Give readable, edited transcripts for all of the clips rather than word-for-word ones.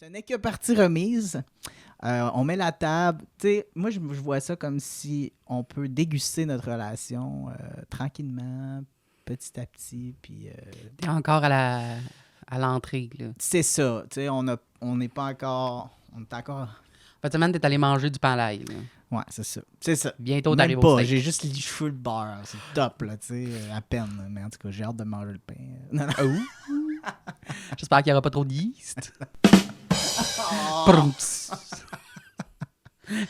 Ce n'est que partie remise. On met la table. Tu sais, moi, je vois ça comme si on peut déguster notre relation tranquillement, petit à petit. Puis, T'es encore à l'entrée, là. c'est ça. Tu sais, on n'est pas encore... On est encore... Cette semaine, t'es allé manger du pain à l'ail, là. Ouais, c'est ça. C'est ça. Bientôt, Même t'arrives au pas. steak. J'ai juste les cheveux de beurre. C'est top, là, tu sais, à peine. Mais en tout cas, j'ai hâte de manger le pain. Non, non. J'espère qu'il n'y aura pas trop de yeast.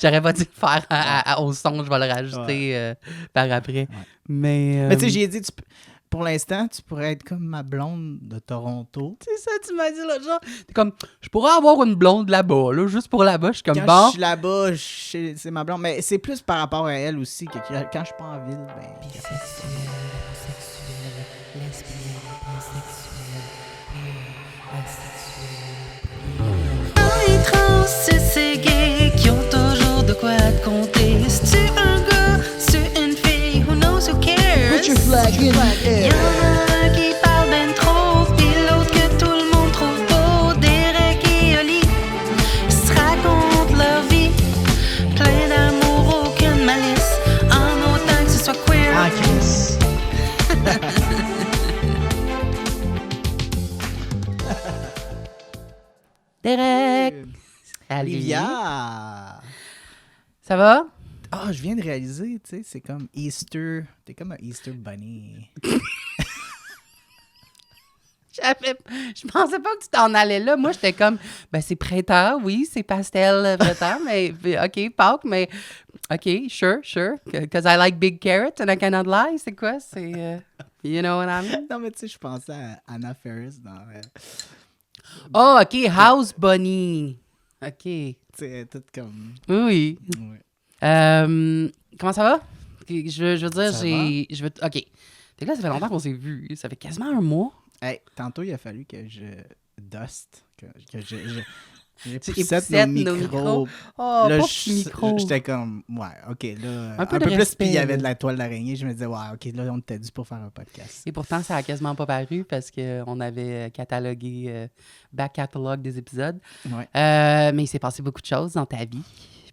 J'aurais pas dû le faire au son, je vais le rajouter par après. Ouais. Mais Mais tu sais, j'ai dit, pour l'instant, tu pourrais être comme ma blonde de Toronto. c'est ça, tu m'as dit l'autre jour. T'es comme, je pourrais avoir une blonde là-bas, là, juste pour là-bas. Je suis comme, Quand bon. je suis là-bas, c'est ma blonde. Mais c'est plus par rapport à elle aussi, que quand je suis pas en ville, ben... Bisexuel, sexuel, lesbienne, pansexuel, asexuel, les trans, c'est gay qui ont toujours de quoi te compter. C'est-tu un gars, c'est une fille, who knows, who cares? Put your flag in the air. Y'en a un qui parle ben trop, pis l'autre que tout le monde trouve beau. Derek et Oli se racontent leur vie, plein d'amour, aucune malice, en autant que ce soit queer. Ah, Chris. Derek! Salut. Olivia! Ça va? Ah, je viens de réaliser, tu sais, c'est comme Easter. T'es comme un Easter bunny. Je pensais pas que tu t'en allais là. Moi, j'étais comme, ben c'est printemps, oui, c'est pastel, printemps, mais OK, Pâques, mais OK, sure, because I like big carrots and I cannot lie. C'est quoi? C'est, you know what I mean? Non, mais tu sais, je pensais à Anna Ferris dans... Oh, OK, House Bunny. OK, tu sais, tout comme... oui. Ouais. Comment ça va? Je veux dire, Ça OK. Fait que là, ça fait longtemps qu'on s'est vus. Ça fait quasiment un mois. Hey, tantôt, il a fallu que je dust, que Tu j'époussette époussettes nos nos micros. Oh, Là, pas petit micro. j'étais comme, ouais, OK, là, Un peu un de peu plus, respect, puis il y avait là. de la toile d'araignée. Je me disais, ouais, OK, là, on était dû pour faire un podcast. Et pourtant, ça a quasiment pas paru parce qu'on avait catalogué, back catalogue des épisodes. Ouais. Mais il s'est passé beaucoup de choses dans ta vie.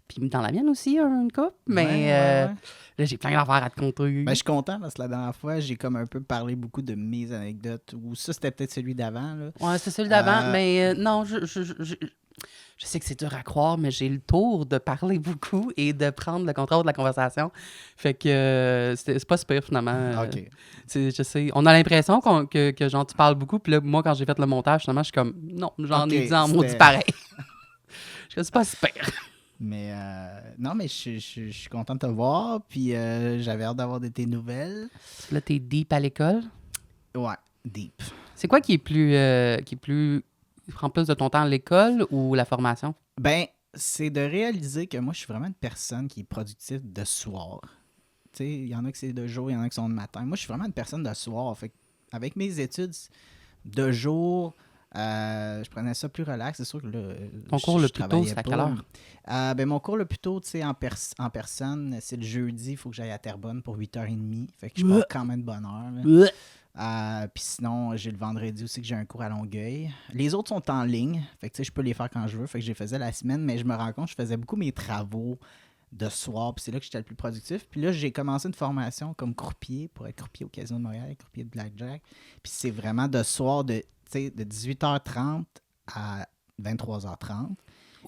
Puis dans la mienne aussi, une couple. Mais Ouais. là, j'ai plein d'affaires à te conter. Ben, je suis content parce que la dernière fois, j'ai comme un peu parlé beaucoup de mes anecdotes. Ou ça, c'était peut-être celui d'avant, là. Ouais, c'était celui d'avant. Mais non, je sais que c'est dur à croire, mais j'ai le tour de parler beaucoup et de prendre le contrôle de la conversation. Fait que c'est pas super, finalement. OK. Je sais. On a l'impression que genre, tu parles beaucoup. Puis là, moi, quand j'ai fait le montage, finalement, je suis comme, non, j'en Ok, ai dit en maudit c'était- pareil. Je suis c'est pas super. Mais non, mais je suis content de te voir. Puis j'avais hâte d'avoir de tes nouvelles. Là, t'es deep à l'école. Ouais, deep. C'est quoi qui prend plus de ton temps, l'école ou la formation? Ben, c'est de réaliser que moi, je suis vraiment une personne qui est productive de soir. Tu sais, il y en a que c'est de jour, il y en a qui sont de matin. Moi, je suis vraiment une personne de soir. Fait que avec mes études de jour, je prenais ça plus relax. C'est sûr que là, Ton cours le plus tôt, travaillais c'est à pas. quelle heure? Ben, mon cours le plus tôt, tu sais, en personne, c'est le jeudi. Il faut que j'aille à Terrebonne pour 8h30. Fait que je pars quand même de bonne heure. Là. Puis sinon, j'ai le vendredi aussi que j'ai un cours à Longueuil. Les autres sont en ligne. Fait que tu sais, je peux les faire quand je veux. Fait que je les faisais la semaine, mais je me rends compte que je faisais beaucoup mes travaux de soir. Puis c'est là que j'étais le plus productif. Puis là, j'ai commencé une formation comme croupier pour être croupier au Casino de Montréal, croupier de Blackjack. Puis c'est vraiment de soir de 18h30 à 23h30.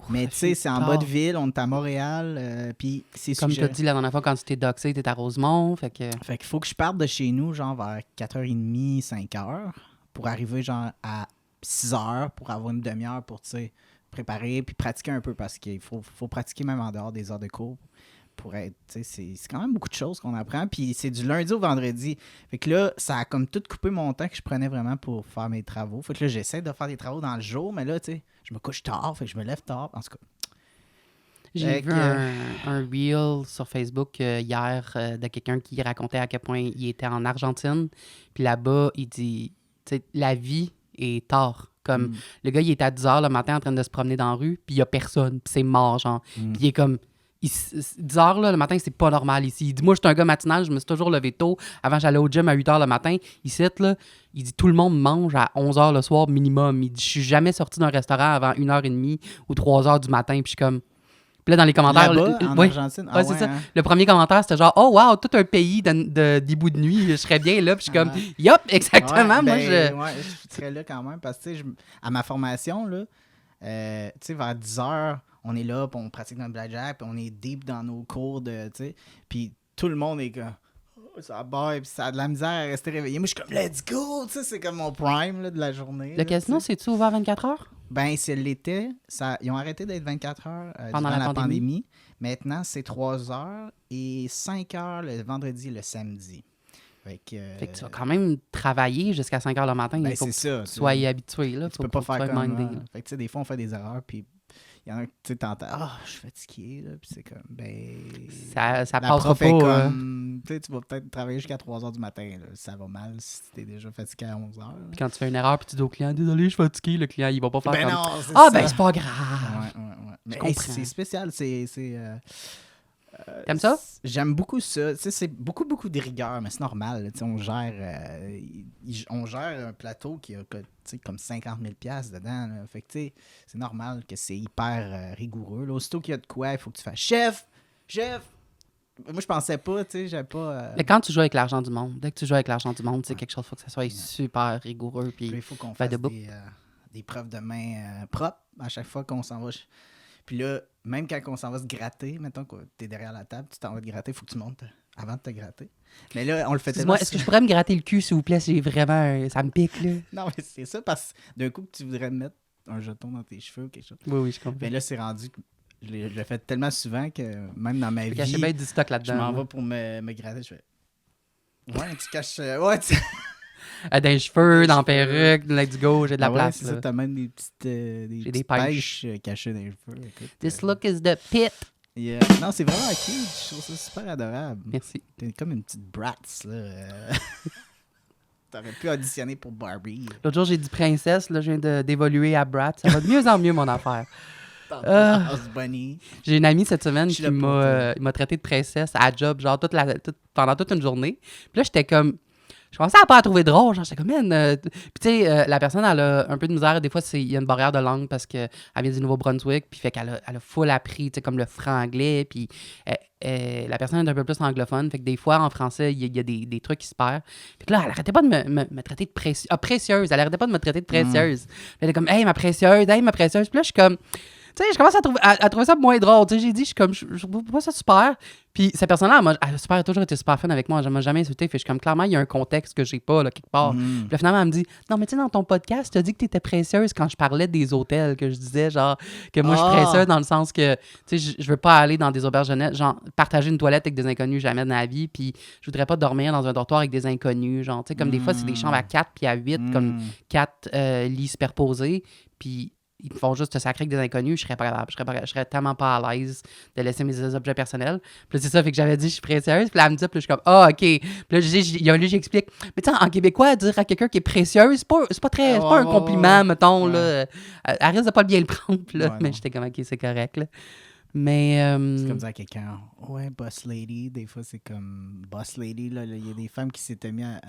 Mais tu sais, c'est en bas de ville, on est à Montréal. Puis c'est Comme tu as suggéré. dit la dernière fois, quand tu t'es doxé, t'es à Rosemont. Fait que... Fait qu'il faut que je parte de chez nous, genre vers 4h30, 5h, pour arriver genre à 6h, pour avoir une demi-heure pour, tu sais, préparer, puis pratiquer un peu, parce qu'il faut pratiquer même en dehors des heures de cours pour être, tu sais, c'est quand même beaucoup de choses qu'on apprend, puis c'est du lundi au vendredi. Fait que là, ça a comme tout coupé mon temps que je prenais vraiment pour faire mes travaux. Fait que là, j'essaie de faire des travaux dans le jour, mais là, tu sais, je me couche tard, fait que je me lève tard, en tout cas. J'ai Fait vu que- un reel sur Facebook hier de quelqu'un qui racontait à quel point il était en Argentine. Puis là-bas, il dit, tu sais, la vie est tard. Comme le gars, il est à 10h le matin en train de se promener dans la rue, puis il y a personne, puis c'est mort, genre. Puis il est comme, 10 heures là, le matin, c'est pas normal ici. Il dit, moi, je suis un gars matinal, je me suis toujours levé tôt. Avant, j'allais au gym à 8 heures le matin. Ici, là, il dit, tout le monde mange à 11 heures le soir minimum. Il dit, je suis jamais sorti d'un restaurant avant 1h30 ou 3 heures du matin. Puis je suis comme... Puis là, dans les commentaires... Là-bas, en oui, Argentine? ouais, c'est ça. Hein? Le premier commentaire, c'était genre, oh wow, tout un pays d'hibou de nuit, je serais bien là. Puis je suis comme, yup, exactement. Ouais, moi, je serais là quand même parce que, tu sais, à ma formation, là, tu sais, vers 10 heures, on est là, puis on pratique notre blackjack, puis on est deep dans nos cours de, tu sais, puis tout le monde est comme, oh, ça baille, puis ça a de la misère à rester réveillé. Moi, je suis comme, let's go, tu sais, c'est comme mon prime là, de la journée. Le casino, c'est-tu ouvert 24 heures? Ben, c'est l'été. Ils ont arrêté d'être 24 heures pendant la pandémie. Maintenant, c'est 3 heures et 5 heures le vendredi et le samedi. Fait que tu vas quand même travailler jusqu'à 5 heures le matin. Ben, il faut c'est ça. Tu sois habitué. Là, tu peux pas faire comme ça. Fait que, tu sais, des fois, on fait des erreurs, puis il y en a qui, tu sais, t'entends, je suis fatigué, là, puis c'est comme, ça la passera prof pas. Est comme, tu sais, tu vas peut-être travailler jusqu'à 3 heures du matin, là. Ça va mal si t'es déjà fatigué à 11 heures. Puis quand tu fais une erreur, puis tu dis au client, désolé, je suis fatigué, le client, il va pas faire comme... non, c'est ça. ben c'est pas grave. Ouais. Mais c'est spécial, T'aimes ça? J'aime beaucoup ça. Tu sais, c'est beaucoup de rigueur, mais c'est normal. Tu sais, on gère un plateau qui a comme 50 000 $ dedans. Là. Fait que tu sais, c'est normal que c'est hyper rigoureux. Là. Aussitôt qu'il y a de quoi, il faut que tu fasses chef! Moi, je pensais pas, tu sais, j'avais pas... Mais quand tu joues avec l'argent du monde, dès que tu joues avec l'argent du monde, c'est quelque chose, il faut que ça soit super rigoureux. Puis il faut qu'on fasse des preuves de main propres à chaque fois qu'on s'en va. Puis là, même quand on s'en va se gratter, mettons que t'es derrière la table, tu t'en vas te gratter, il faut que tu montes avant de te gratter. Mais là, on le fait tellement... Est-ce que je pourrais me gratter le cul, s'il vous plaît, si vraiment... ça me pique, là? Non, mais c'est ça, parce que d'un coup, tu voudrais mettre un jeton dans tes cheveux ou quelque chose. Oui, je comprends. Mais là, c'est rendu... Je le fais tellement souvent que même dans ma vie... Cacher bien du stock là-dedans. Je m'en vais pour me gratter, je fais... Ouais, tu caches... Ouais, tu... Dans les cheveux, dans la perruque, let's go, j'ai de la place. C'est ça, t'as même des petites pêches cachées dans les cheveux. Écoute, This look is the pit. Yeah. Non, c'est vraiment cute. Je trouve ça super adorable. Merci. T'es comme une petite brat, là. T'aurais pu auditionner pour Barbie. L'autre jour, j'ai dit princesse, là, je viens d'évoluer à brat. Ça va de mieux en mieux, mon affaire. Bunny. J'ai une amie cette semaine qui m'a traité de princesse à job, genre pendant toute une journée. Puis là, j'étais comme... Je commençais à pas la trouver drôle. Genre, j'étais comme, Puis, tu sais, la personne, elle a un peu de misère. Des fois, il y a une barrière de langue parce qu'elle vient du Nouveau-Brunswick. Puis, fait qu'elle a full appris, tu sais, comme le franglais. Puis, la personne est un peu plus anglophone. Fait que des fois, en français, il y a des trucs qui se perdent. Fait que là, elle arrêtait pas de me traiter de précieuse. Elle arrêtait pas de me traiter de précieuse. Elle était comme, hey, ma précieuse. Puis là, je suis comme... Tu sais, je commence à trouver ça moins drôle. Tu sais, j'ai dit, je trouve pas ça super. Puis cette personne-là, elle a toujours été super fun avec moi. Elle m'a jamais insulté. Fait que je suis comme, clairement, il y a un contexte que j'ai pas, là, quelque part. Puis là, finalement, elle me dit, non, mais tu sais, dans ton podcast, tu as dit que tu étais précieuse quand je parlais des hôtels, que je disais, genre, que moi, je suis précieuse dans le sens que, tu sais, je veux pas aller dans des auberges jeunesse, genre, partager une toilette avec des inconnus jamais de ma vie. Puis je voudrais pas dormir dans un dortoir avec des inconnus. Genre, tu sais, comme des fois, c'est des chambres à 4 puis à 8, comme 4 lits superposés. Puis ils me font juste te sacrer avec des inconnus, je serais pas capable. Je serais tellement pas à l'aise de laisser mes objets personnels. Puis là, c'est ça, fait que j'avais dit, je suis précieuse. Puis là, elle me dit, puis là, je suis comme, OK. Puis là, j'explique. Mais tu sais, en québécois, dire à quelqu'un qui est précieuse, c'est pas un compliment, mettons, là. Elle risque de pas bien le prendre, là. Ouais, mais j'étais comme, OK, c'est correct, là. Mais... C'est comme dire à quelqu'un, ouais, boss lady. Des fois, c'est comme boss lady. Là, il y a des femmes qui s'étaient mis à...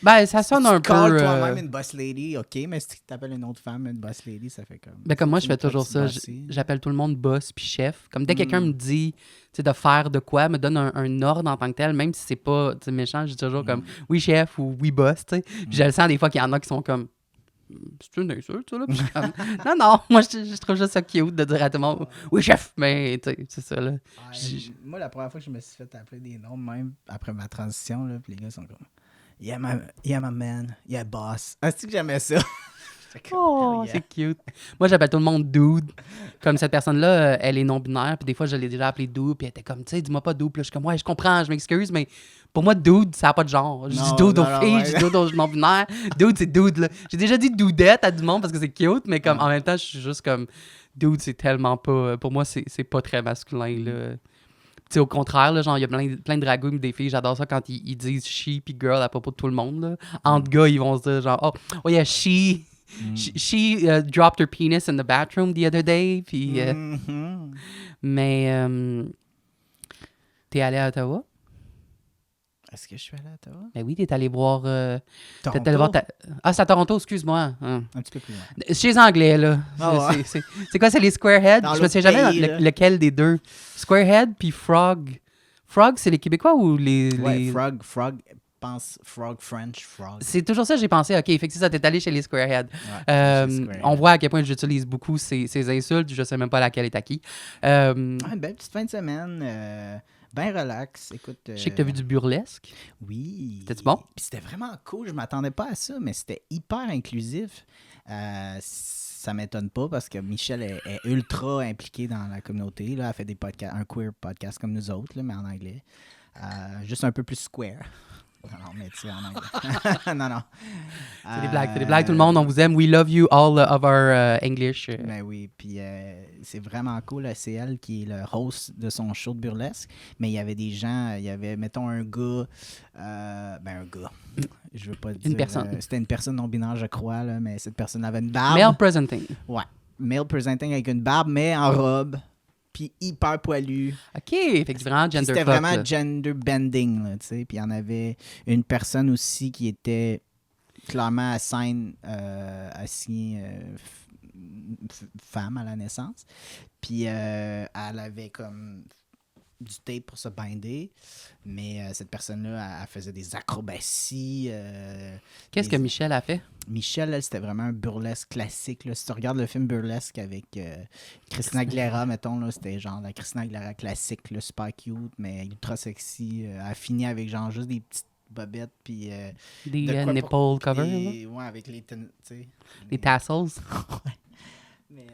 Ben, ça sonne un peu... Tu calls toi-même une boss lady, OK, mais si tu t'appelles une autre femme une boss lady, ça fait comme... Ben, comme moi, je fais toujours ça. J'appelle tout le monde boss puis chef. Comme dès que quelqu'un me dit, tu sais, de faire de quoi, me donne un ordre en tant que tel, même si c'est pas méchant, je dis toujours comme oui, chef ou oui, boss, tu sais. Puis je le sens des fois qu'il y en a qui sont comme... C'est une insulte, ça, là? Puis non, moi, je trouve juste ça cute de dire à tout le monde « Oui, chef! » Mais, tu sais, c'est ça, là. Moi, la première fois que je me suis fait appeler des noms, même après ma transition, là, puis les gars sont comme « Yeah, my man. Yeah, boss. » Ah, c'est que j'aimais ça. Oh, c'est cute. Moi, j'appelle tout le monde dude. Comme cette personne-là, elle est non-binaire, puis des fois, je l'ai déjà appelée dude, puis elle était comme, tu sais, dis-moi pas dude. Puis là, je suis comme, ouais, je comprends, je m'excuse, mais pour moi, dude, ça n'a pas de genre. Je dis dude aux filles, je dis dude aux non-binaires. Dude, c'est dude, là. J'ai déjà dit dudette à du monde parce que c'est cute, mais comme en même temps, je suis juste comme, dude, c'est tellement pas. Pour moi, c'est pas très masculin, là. T'sais, au contraire, là, genre, il y a plein de dragouilles des filles. J'adore ça quand ils disent she puis girl à propos de tout le monde, là. Entre gars, ils vont se dire, genre, oh yeah, she. She dropped her penis in the bathroom the other day. Puis, mais T'es allé à Ottawa? Est-ce que je suis allé à Ottawa? Ben oui, t'es allé voir... Toronto? T'es allé voir Ah, c'est à Toronto, excuse-moi. Hein. Un petit peu plus loin. Chez les Anglais, là. Ah ouais. C'est quoi, c'est les Squarehead? Dans Je me souviens l'autre jamais pays, là. lequel des deux. Squarehead puis Frog. Frog, c'est les Québécois ou les... Ouais, Frog, pense Frog French, Frog. C'est toujours ça que j'ai pensé. OK, fait que c'est ça, t'es allé chez les Squarehead. Ouais, chez Squarehead. On voit à quel point j'utilise beaucoup ces insultes. Je sais même pas laquelle est à qui. Une belle petite fin de semaine. Ben relax. Écoute. Je sais que t'as vu du burlesque. Oui. C'était-tu bon? Puis c'était vraiment cool. Je m'attendais pas à ça, mais c'était hyper inclusif. Ça m'étonne pas parce que Michel est ultra impliquée dans la communauté. Là. Elle fait des podcasts, un queer podcast comme nous autres, là, mais en anglais. Juste un peu plus square. Non, mais tu sais, en anglais. non. C'est des blagues, tout le monde. On vous aime. We love you all of our English. Ben oui, puis c'est vraiment cool. C'est elle qui est le host de son show de burlesque. Mais il y avait des gens, il y avait, mettons, un gars. Un gars. Je veux pas dire. Une personne. C'était une personne non-binaire, je crois, là, mais cette personne avait une barbe. Male presenting. Ouais. Male presenting avec une barbe, mais en robe. Puis hyper poilu. OK, fait que c'est vraiment Puis gender c'était fuck, vraiment là. gender bending, là, tu sais. Puis il y en avait une personne aussi qui était clairement assignée femme à la naissance. Puis elle avait comme du tape pour se binder, mais cette personne-là, elle faisait des acrobaties. Qu'est-ce que Michel a fait? Michel, elle, c'était vraiment un burlesque classique. Là. Si tu regardes le film Burlesque avec Christina Aguilera, mettons, là, c'était genre la Christina Aguilera classique, là, super cute, mais ultra sexy. Elle a fini avec genre juste des petites bobettes, puis... Des de quoi nipple pour- covers, là? Ouais, avec les... tu sais, Des tassels? mais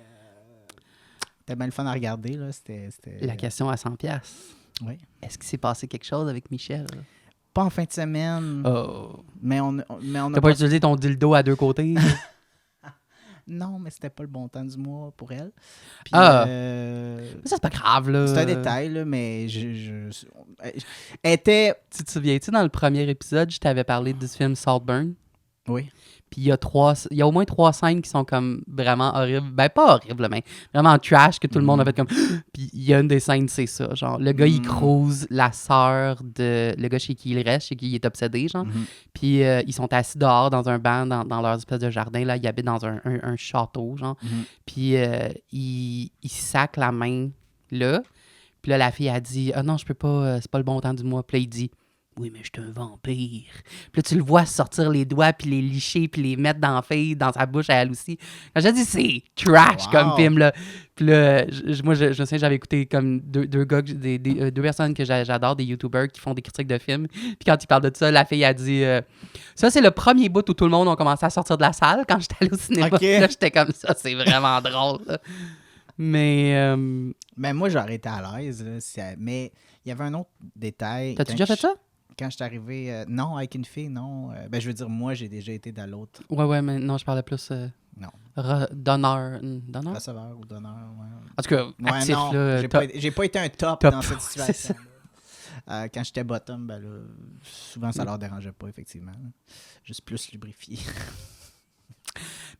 c'était bien le fun à regarder, là. C'était... La question à 100$. Oui. Est-ce qu'il s'est passé quelque chose avec Michel? Pas en fin de semaine, Oh. mais on a T'as pas utilisé ton dildo à deux côtés? Non, mais c'était pas le bon temps du mois pour elle. Puis, Mais ça, c'est pas grave, là. c'est un détail, là, mais elle était... Tu te souviens-tu, dans le premier épisode, je t'avais parlé du film Saltburn? Oui. Puis il y a au moins 3 scènes qui sont comme vraiment horribles. Ben, pas horribles, mais vraiment trash, que tout le monde a fait comme... Puis il y a une des scènes, c'est ça. Genre, le gars, il crouse la sœur de... Le gars chez qui il reste, chez qui il est obsédé, genre. Puis ils sont assis dehors dans un banc, dans leur espèce de jardin, là. Ils habitent dans un château, genre. Puis il sac la main, là. Puis là, la fille a dit « Ah non, je peux pas, c'est pas le bon temps du mois. » Puis là, il dit « Oui, mais je suis un vampire. » Puis là, tu le vois sortir les doigts, puis les licher, puis les mettre dans sa bouche à elle aussi. Quand j'ai dit, c'est trash Wow. comme film, là. Puis là, moi, je me souviens, j'avais écouté comme deux gars, deux personnes que j'adore, des YouTubers qui font des critiques de films. Puis quand ils parlent de ça, la fille a dit ça, c'est le premier bout où tout le monde a commencé à sortir de la salle quand j'étais allé au cinéma. Ok. Là, j'étais comme ça, c'est vraiment drôle, là. Mais Mais moi, j'aurais été à l'aise. Là, mais il y avait un autre détail. t'as-tu Quand déjà fait ça? Quand je suis arrivé... non, avec une fille, non. Je veux dire, moi, j'ai déjà été dans l'autre. Ouais, mais non, je parlais plus Non. donneur. Receveur ou donneur, ouais. En tout cas, Ouais, actif, non, là. j'ai pas été un top Top, dans cette c'est situation. Quand j'étais bottom, ben là, souvent, ça leur dérangeait pas, effectivement. Là. Juste plus lubrifié.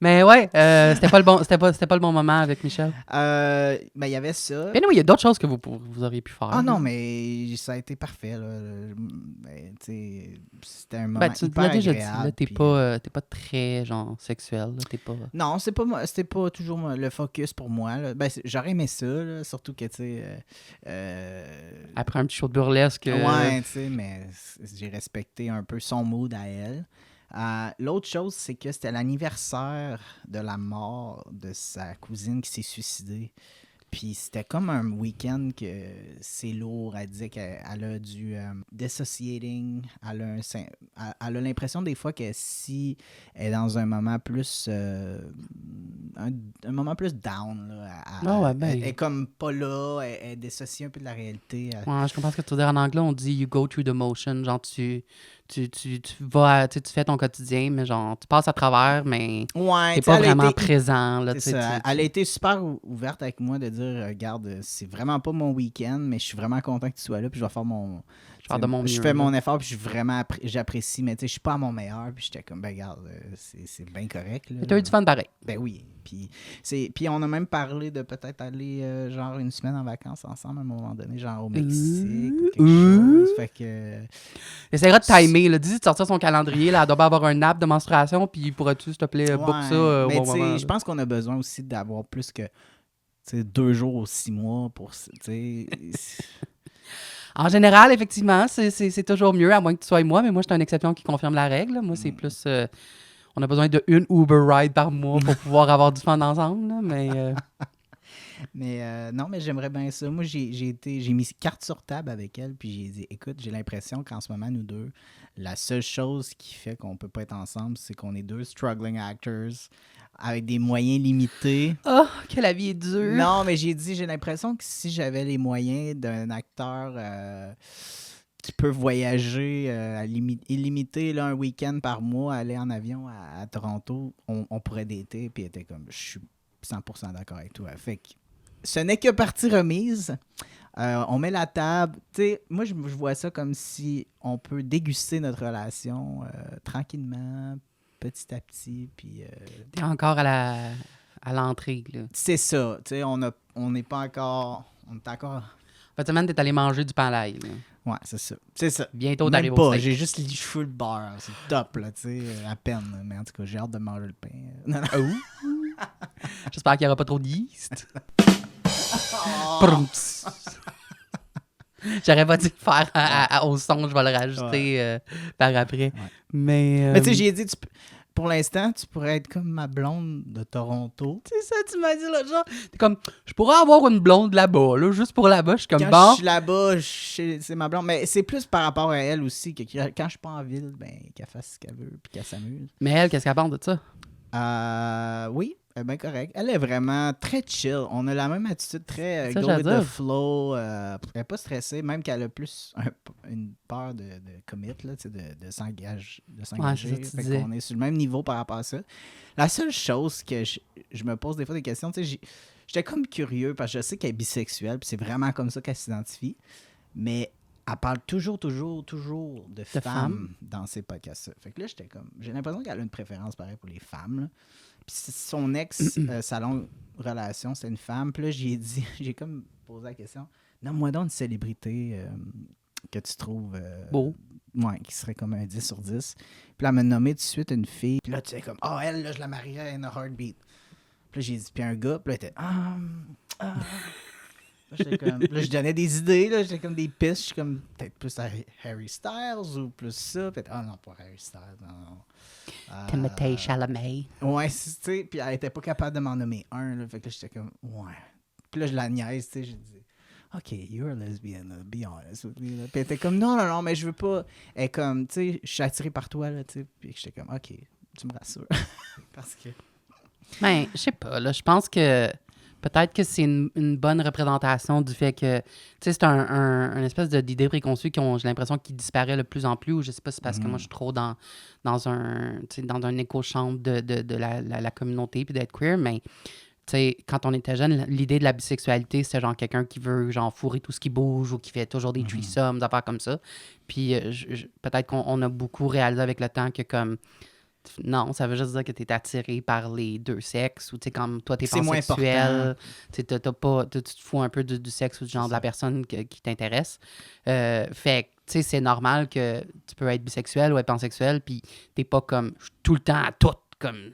Mais ouais, c'était pas le bon moment avec Michel. Il y avait ça. Mais non, il y a d'autres choses que vous auriez pu faire. Ah non, mais ça a été parfait. Là. Ben, tu sais, c'était un moment tu hyper l'as déjà dit, agréable. là, t'es puis, pas très, genre, sexuel, là, t'es pas... Non, c'était pas toujours le focus pour moi. Là. Ben, j'aurais aimé ça, là, surtout que, tu sais... Après un petit show de burlesque... Ouais, tu sais, mais j'ai respecté un peu son mood à elle. L'autre chose, c'est que c'était l'anniversaire de la mort de sa cousine qui s'est suicidée. Puis c'était comme un week-end que c'est lourd. Elle disait qu'elle a du dissociating. Elle a l'impression des fois que si elle est dans un moment plus... un moment plus down, là, elle est comme pas là, elle est dissociée un peu de la réalité. Ouais, je comprends ce que tu veux dire. En anglais, on dit « you go through the motion », genre tu tu vas, tu fais ton quotidien, mais genre, tu passes à travers, mais Ouais, t'es tu sais, pas elle a vraiment été- présent. Là, tu c'est sais, ça. tu- Elle a été super ouverte avec moi de dire regarde, c'est vraiment pas mon week-end, mais je suis vraiment content que tu sois là, puis je vais faire mon. je vais faire de mon mieux. Je fais là. mon effort, puis je suis vraiment j'apprécie, mais tu sais, je suis pas à mon meilleur, puis j'étais comme, ben regarde, c'est bien correct. Là. Mais t'as eu du fun pareil. Ben oui. Puis on a même parlé de peut-être aller genre une semaine en vacances ensemble à un moment donné, genre au Mexique ou quelque chose. Fait que. Essaiera de timer, là. Dis de sortir son calendrier, là. Elle doit pas avoir un nap de menstruation, puis pourrais-tu, s'il te plaît, book Ouais, ça au mais bon tu sais, moment. je pense qu'on a besoin aussi d'avoir plus que 2 jours ou 6 mois pour. Tu sais. En général, effectivement, c'est toujours mieux, à moins que tu sois moi, mais moi, je suis une exception qui confirme la règle. Moi, c'est plus... on a besoin de une Uber ride par mois pour pouvoir avoir du fun ensemble, là, mais... Mais non, mais j'aimerais bien ça. Moi, j'ai mis carte sur table avec elle, puis j'ai dit, écoute, j'ai l'impression qu'en ce moment, nous deux, la seule chose qui fait qu'on peut pas être ensemble, c'est qu'on est deux struggling actors avec des moyens limités. Oh, que la vie est dure! Non, mais j'ai l'impression que si j'avais les moyens d'un acteur qui peut voyager illimité là, un week-end par mois, aller en avion à Toronto, on pourrait dater, puis elle était comme, je suis 100% d'accord avec toi. Fait que ce n'est que partie remise. On met la table. Tu sais, moi, je vois ça comme si on peut déguster notre relation tranquillement, petit à petit. Puis, T'es encore à l'entrée, là. c'est ça. Tu sais, on n'est pas encore. On est encore. Cette semaine, t'es allé manger du pain à l'ail, là. Ouais, c'est ça. C'est ça. Bientôt, Même t'arrives au pas. steak. J'ai juste les cheveux le beurre. C'est top, là, tu sais, à peine. Mais en tout cas, j'ai hâte de manger le pain. Non, non. Oh. J'espère qu'il n'y aura pas trop de yeast. Oh. Prumps. J'aurais pas dû le faire au son, je vais le rajouter par après. Ouais. Mais Mais tu sais, j'ai dit, pour l'instant, tu pourrais être comme ma blonde de Toronto. c'est ça, tu m'as dit l'autre jour. T'es comme, je pourrais avoir une blonde là-bas, là, juste pour là-bas. Je suis comme, Quand bon. je suis là-bas, c'est ma blonde. Mais c'est plus par rapport à elle aussi, que quand je suis pas en ville, ben, qu'elle fasse ce qu'elle veut puis qu'elle s'amuse. Mais elle, qu'est-ce qu'elle pense de ça? Oui, elle est bien correcte. Elle est vraiment très chill. On a la même attitude, très Ça, go with j'allais the dire. flow. Elle n'est pas stressée, même qu'elle a plus une peur de commit, là, tu sais, de s'engager. Ouais, c'est ça que tu Fait disais. qu'on est sur le même niveau par rapport à ça. La seule chose que je me pose des fois des questions, tu sais, j'étais comme curieux parce que je sais qu'elle est bisexuelle, puis c'est vraiment comme ça qu'elle s'identifie. Mais elle parle toujours de femmes femmes. dans ses podcasts. Fait que là, j'étais comme. J'ai l'impression qu'elle a une préférence pareil pour les femmes. Là. Puis son ex, sa longue relation, c'était une femme. Puis là, j'ai comme posé la question. Nomme-moi donc une célébrité que tu trouves. Beau. Ouais, qui serait comme un 10 sur 10. Puis là, elle m'a nommé tout de suite une fille. Puis là, tu sais, comme, elle, là, je la marierais in a heartbeat. Puis là, j'ai dit, puis un gars, puis là, il était, Là, j'étais comme, là, je donnais des idées, là, j'étais comme des pistes. Je suis comme, peut-être plus à Harry Styles ou plus ça. Puis, non, pas Harry Styles, non. Timothée Chalamet. Ouais, tu sais, puis elle était pas capable de m'en nommer un, là, fait que là, j'étais comme, ouais. Puis là, je la niaise, tu sais, j'ai dit, OK, you're a lesbian, be honest with me. Là. Puis elle était comme, non, mais je veux pas. Elle est comme, tu sais, je suis attirée par toi, là, tu sais. Puis j'étais comme, OK, tu me rassures. Parce que. Ben, je sais pas, là, je pense que peut-être que c'est une bonne représentation du fait que, tu sais, c'est un espèce d'idée préconçue j'ai l'impression qui disparaît de plus en plus, ou je sais pas si c'est parce que moi, je suis trop dans un écho-chambre de la communauté puis d'être queer, mais, tu sais, quand on était jeune, l'idée de la bisexualité, c'était genre quelqu'un qui veut, genre, fourrer tout ce qui bouge ou qui fait toujours des threesomes, des affaires comme ça. Puis peut-être qu'on a beaucoup réalisé avec le temps que, comme, non, ça veut juste dire que tu es attiré par les deux sexes ou tu sais, comme toi, tu es C'est moins pansexuel, tu te fous un peu du sexe ou du genre de la personne qui t'intéresse. Fait que, tu sais, c'est normal que tu peux être bisexuel ou être pansexuel, puis t'es pas comme tout le temps à tout. Comme,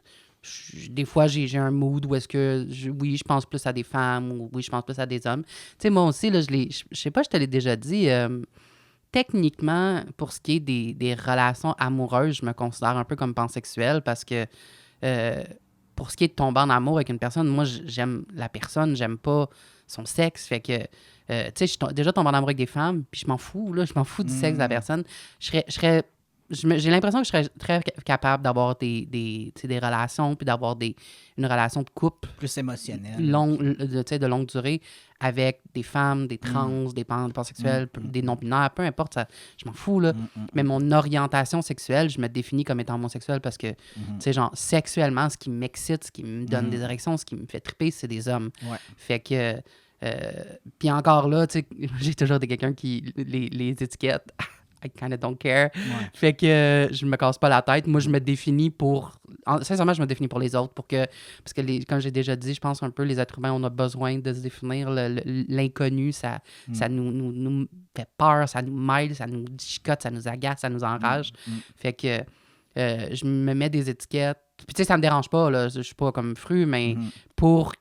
des fois, j'ai un mood où est-ce que, oui, je pense plus à des femmes ou oui, je pense plus à des hommes. Tu sais, moi aussi, là, je sais pas, je te l'ai déjà dit, techniquement, pour ce qui est des relations amoureuses, je me considère un peu comme pansexuelle parce que pour ce qui est de tomber en amour avec une personne, moi, j'aime la personne, j'aime pas son sexe. Fait que, tu sais, je suis déjà tombée en amour avec des femmes, puis je m'en fous, là, je m'en fous du sexe de la personne. Je serais j'ai l'impression que je serais très capable d'avoir des relations, puis d'avoir une relation de couple Plus émotionnel. de longue durée avec des femmes, des trans, des pansexuels, des non-binaires, peu importe, ça, je m'en fous, là. Mais mon orientation sexuelle, je me définis comme étant homosexuel parce que, tu sais, genre, sexuellement, ce qui m'excite, ce qui me donne des érections, ce qui me fait triper, c'est des hommes. Ouais. Fait que... puis encore là, tu sais, j'ai toujours des quelqu'un qui... Les étiquettes... I kind of don't care. Ouais. Fait que je me casse pas la tête. Moi, je me définis sincèrement, je me définis pour les autres. Parce que, comme j'ai déjà dit, je pense un peu, les êtres humains, on a besoin de se définir. L'inconnu, ça nous fait peur, ça nous mêle, ça nous chicote, ça nous agace, ça nous enrage. Fait que je me mets des étiquettes. Puis, tu sais, ça me dérange pas, là. Je suis pas comme fru, mais pour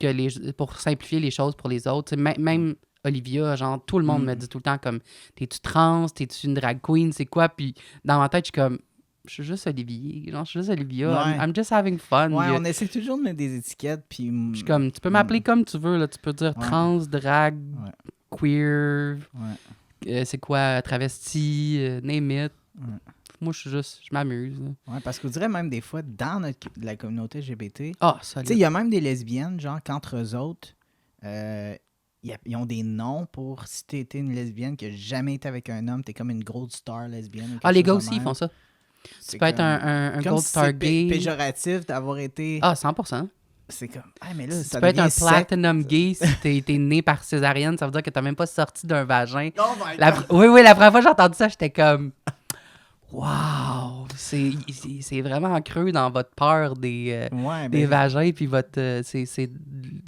simplifier les choses pour les autres, même Olivia, genre, tout le monde me dit tout le temps comme, t'es-tu trans, t'es-tu une drag queen, c'est quoi? Puis dans ma tête, je suis comme, je suis juste Olivier, genre, je suis juste Olivia, Ouais. I'm just having fun. Ouais, Puis, on essaie toujours de mettre des étiquettes, puis... je suis comme, tu peux m'appeler comme tu veux, là, tu peux dire trans, drag, queer, c'est quoi, travesti, name it. Moi, je m'amuse. Là. Ouais, parce qu'on dirait même des fois, dans la communauté LGBT, Ah, tu solide. sais, il y a même des lesbiennes, genre, qu'entre eux autres, ils ont des noms pour si t'es une lesbienne qui n'a jamais été avec un homme, t'es comme une gold star lesbienne. Ah, les gars aussi, ils font ça. C'est Tu peux être un comme gold si star c'est gay. péjoratif d'avoir été... Ah, 100%. C'est comme... Ah, mais là, Tu ça peux être un devient sec. platinum gay si t'es né par césarienne, ça veut dire que t'as même pas sorti d'un vagin. Oh my La God. Oui, la première fois que j'ai entendu ça, j'étais comme... Wow! C'est vraiment creux dans votre peur des Ouais, des ben, vagins, puis votre... c'est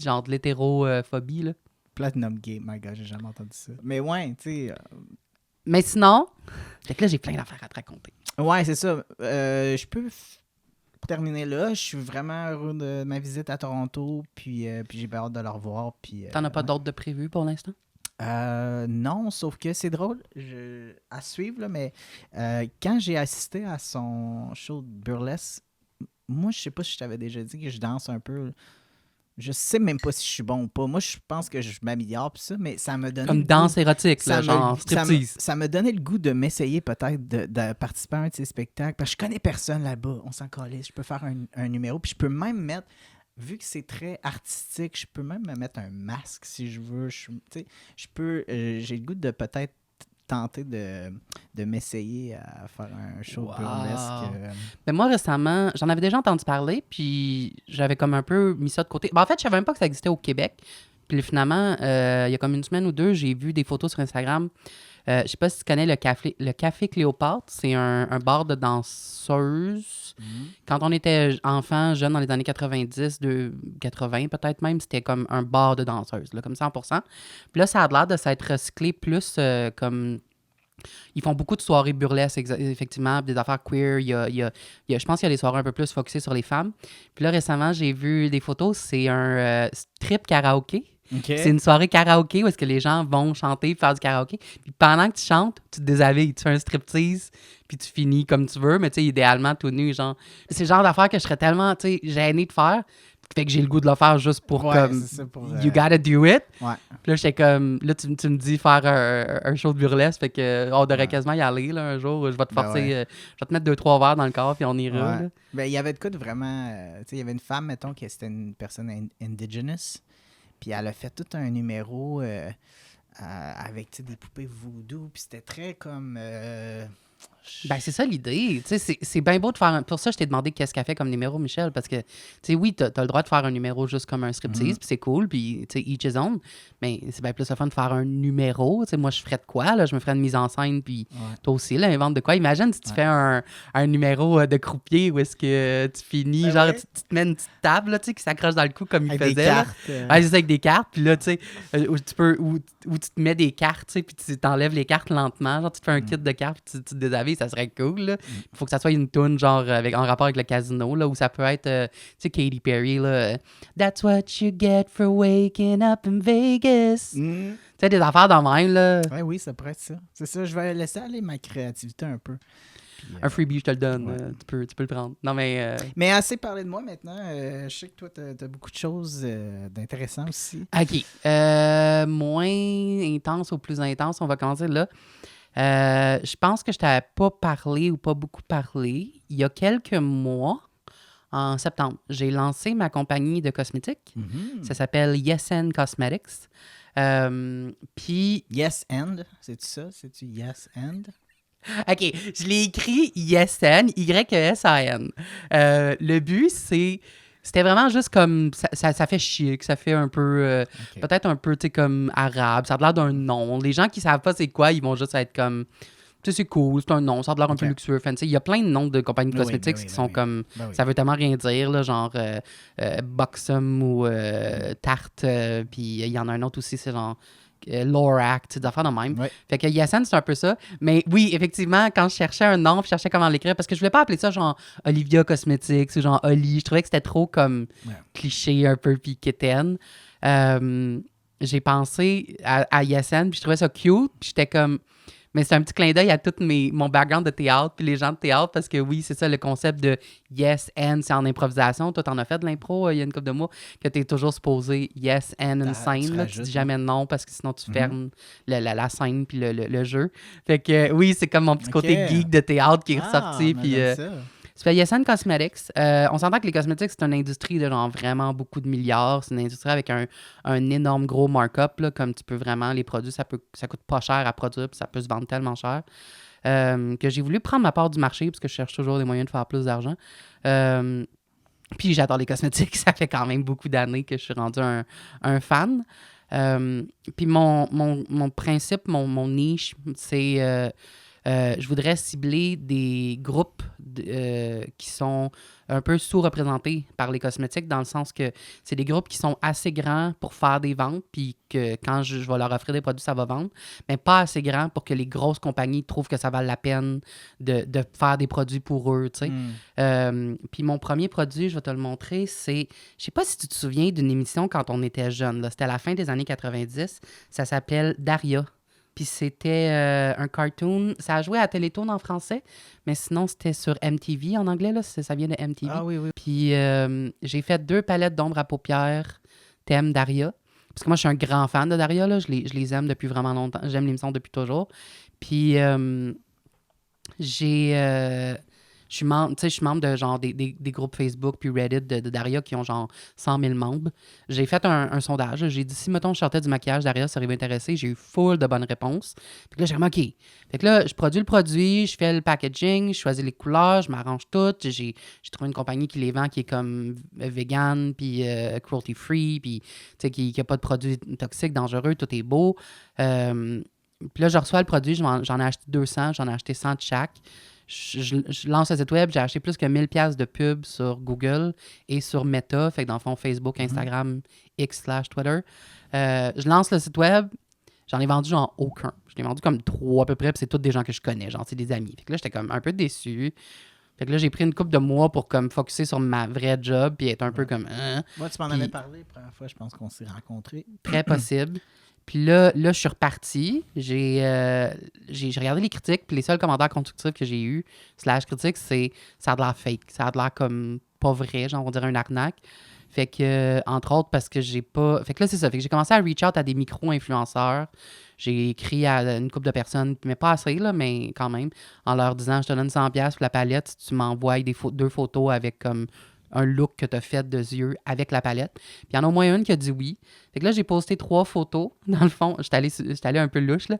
genre de l'hétérophobie, là. Platinum gay, my God, j'ai jamais entendu ça. Mais ouais, tu sais... Mais sinon... Fait que là, j'ai plein d'affaires à te raconter. Ouais, c'est ça. Je peux terminer là. Je suis vraiment heureux de ma visite à Toronto, puis j'ai bien hâte de le revoir. Puis, T'en as pas d'autres de prévus pour l'instant? non, sauf que c'est drôle à suivre, là, mais quand j'ai assisté à son show de burlesque, moi, je sais pas si je t'avais déjà dit que je danse un peu. Je sais même pas si je suis bon ou pas. Moi, je pense que je m'améliore pis ça, mais ça me donne Comme danse érotique, là, genre striptease. ça me donnait le goût de m'essayer peut-être de participer à un de ces spectacles. Parce que je connais personne là-bas. On s'en calisse. Je peux faire un numéro. Puis je peux même mettre, vu que c'est très artistique, je peux même me mettre un masque si je veux. J'ai le goût de peut-être tenter de m'essayer à faire un show Wow. burlesque. Mais moi, récemment, j'en avais déjà entendu parler, puis j'avais comme un peu mis ça de côté. Ben, en fait, je savais même pas que ça existait au Québec. Puis finalement, il y a comme une semaine ou deux, j'ai vu des photos sur Instagram. Je sais pas si tu connais le Café Cléopâtre. C'est un bar de danseuses. Quand on était enfant, jeune, dans les années 90, 80 peut-être même, c'était comme un bar de danseuses, là, comme 100%. Puis là, ça a l'air de s'être recyclé plus comme... Ils font beaucoup de soirées burlesques, effectivement, des affaires queer. Je pense qu'il y a des soirées un peu plus focusées sur les femmes. Puis là, récemment, j'ai vu des photos. C'est un strip karaoké. Okay. C'est une soirée karaoké où est-ce que les gens vont chanter, faire du karaoké. Puis pendant que tu chantes, tu te déshabilles. Tu fais un striptease, puis tu finis comme tu veux, mais tu sais, idéalement, tout nu, genre. C'est le genre d'affaire que je serais tellement, tu sais, gênée de faire. Fait que j'ai le goût de le faire juste pour comme... c'est ça, pour, You gotta do it. Ouais. Puis là, j'étais comme... Là, tu me dis faire un show de burlesque, fait que on devrait quasiment y aller, là, un jour. Je vais te forcer... ouais. je vais te mettre 2-3 verres dans le corps, puis on ira, Ouais. là. Ben, il y avait de quoi de vraiment... tu sais, il y avait une femme, mettons, qui c'était une personne indigenous. Puis elle a fait tout un numéro avec, tu sais, des poupées voodoo. Puis c'était très comme... Ben, c'est ça l'idée. Tu sais, c'est bien beau de faire... Pour ça, je t'ai demandé qu'est-ce qu'elle fait comme numéro, Michel, parce que, tu sais, oui, t'as le droit de faire un numéro juste comme un striptease, puis c'est cool, puis, tu sais, each his own, mais c'est bien plus le fun de faire un numéro. Tu sais, moi, je ferais de quoi, là? Je me ferais une mise en scène, puis toi aussi, là, invente de quoi. Imagine si tu fais un numéro de croupier où est-ce que tu finis, Ben genre, ouais. tu te mets une petite table, là, tu sais, qui s'accroche dans le cou comme il avec faisait, des là. cartes. Ouais, c'est ça, avec des cartes. Puis là, tu sais, où tu te mets des cartes, tu sais, puis tu t'enlèves les cartes lentement. Genre, tu te fais un kit de cartes, puis tu te déshabilles, ça serait cool, là. Il faut que ça soit une toune, genre, en rapport avec le casino, là, où ça peut être, tu sais, Katy Perry, là. That's what you get for waking up in Vegas. Tu sais, des affaires dans même, là. Ouais, oui, ça pourrait être ça. C'est ça, je vais laisser aller ma créativité un peu. Puis, Un freebie, je te le donne. ouais. Tu peux le prendre. Non, mais... Mais assez parlé de moi maintenant. Je sais que toi, t'as beaucoup de choses d'intéressant aussi. OK. Moins intense ou plus intense, on va commencer là. Je pense que je t'avais pas parlé ou pas beaucoup parlé. Il y a quelques mois, en septembre, j'ai lancé ma compagnie de cosmétiques. Ça s'appelle Yes and Cosmetics. Puis... Yes and, c'est-tu ça? C'est-tu Yes and? OK, je l'ai écrit YESN, Y-E-S-A-N. Le but, c'était vraiment juste comme... Ça fait chic, ça fait un peu... Peut-être un peu, tu sais, comme arabe. Ça a l'air d'un nom. Les gens qui savent pas c'est quoi, ils vont juste être comme... Tu sais, c'est cool, c'est un nom, ça a l'air un peu luxueux, fancy. Il y a plein de noms de compagnies de cosmétiques qui sont comme... Ça veut tellement rien dire, là, genre Buxom ou Tarte. Puis il y en a un autre aussi, c'est genre... Lorac, des affaires de même. Ouais. Fait que Yassen, c'est un peu ça. Mais oui, effectivement, quand je cherchais un nom, je cherchais comment l'écrire, parce que je voulais pas appeler ça genre Olivia Cosmetics ou genre Oli. Je trouvais que c'était trop comme cliché un peu puis quétaine. J'ai pensé à Yassen, puis je trouvais ça cute, puis j'étais comme... Mais c'est un petit clin d'œil à tout mon background de théâtre puis les gens de théâtre, parce que oui, c'est ça le concept de yes and, c'est en improvisation. Toi, t'en as fait de l'impro il y a une couple de mois, que t'es toujours supposé yes and une scène. Là, tu dis jamais non parce que sinon tu fermes la scène puis le jeu. Fait que oui, c'est comme mon petit côté geek de théâtre qui est ressorti. Puis c'est Yes and Cosmetics. On s'entend que les cosmétiques, c'est une industrie de genre vraiment beaucoup de milliards. C'est une industrie avec un énorme gros markup. Là, comme tu peux vraiment, les produits, ça coûte pas cher à produire, puis ça peut se vendre tellement cher. Que j'ai voulu prendre ma part du marché, parce que je cherche toujours des moyens de faire plus d'argent. Puis j'adore les cosmétiques. Ça fait quand même beaucoup d'années que je suis rendu un fan. Puis mon principe, mon niche, c'est... je voudrais cibler des groupes qui sont un peu sous-représentés par les cosmétiques, dans le sens que c'est des groupes qui sont assez grands pour faire des ventes, puis que quand je vais leur offrir des produits, ça va vendre, mais pas assez grands pour que les grosses compagnies trouvent que ça vale la peine de faire des produits pour eux, tu sais. Puis mon premier produit, je vais te le montrer, c'est... Je sais pas si tu te souviens d'une émission quand on était jeune, là. C'était à la fin des années 90. Ça s'appelle Daria. Puis c'était un cartoon. Ça a joué à Télétoon en français, mais sinon, c'était sur MTV en anglais. Là, ça vient de MTV. Ah oui. Puis j'ai fait 2 palettes d'ombre à paupières thème Daria. Parce que moi, je suis un grand fan de Daria. Là. Je les aime depuis vraiment longtemps. J'aime l'émission depuis toujours. Puis je suis membre de genre des groupes Facebook puis Reddit de Daria qui ont genre 100 000 membres. J'ai fait un sondage. J'ai dit, si, mettons, je sortais du maquillage, Daria serait intéressé. J'ai eu full de bonnes réponses. Puis là, j'ai vraiment OK. Fait que là, je produis le produit, je fais le packaging, je choisis les couleurs, je m'arrange tout. J'ai trouvé une compagnie qui les vend qui est comme vegan, puis cruelty-free, puis qui n'a pas de produits toxiques, dangereux, tout est beau. Puis là, je reçois le produit, j'en ai acheté 200, j'en ai acheté 100 de chaque. Je lance le site web, j'ai acheté plus que 1000$ de pub sur Google et sur Meta, fait que dans le fond, Facebook, Instagram, X/Twitter. Je lance le site web, j'en ai vendu genre aucun. Je l'ai vendu comme 3 à peu près, puis c'est tous des gens que je connais, genre c'est des amis. Fait que là, j'étais comme un peu déçu. Fait que là, j'ai pris une couple de mois pour comme focusser sur ma vraie job, puis être un peu comme... Moi, tu m'en avais parlé la première fois, je pense qu'on s'est rencontrés. Très possible. Puis là, je suis reparti. J'ai regardé les critiques, puis les seuls commentaires constructifs que j'ai eus, /critiques, c'est ça a de l'air fake. Ça a de l'air comme pas vrai, genre on dirait une arnaque. Fait que, entre autres, parce que j'ai pas... Fait que là, c'est ça. Fait que j'ai commencé à reach out à des micro-influenceurs. J'ai écrit à une couple de personnes, mais pas assez, là, mais quand même, en leur disant, je te donne 100$ pour la palette si tu m'envoies 2 photos avec comme un look que tu as fait de yeux avec la palette. Puis il y en a au moins une qui a dit oui. Fait que là, j'ai posté 3 photos. Dans le fond, j'étais allé un peu louche, là.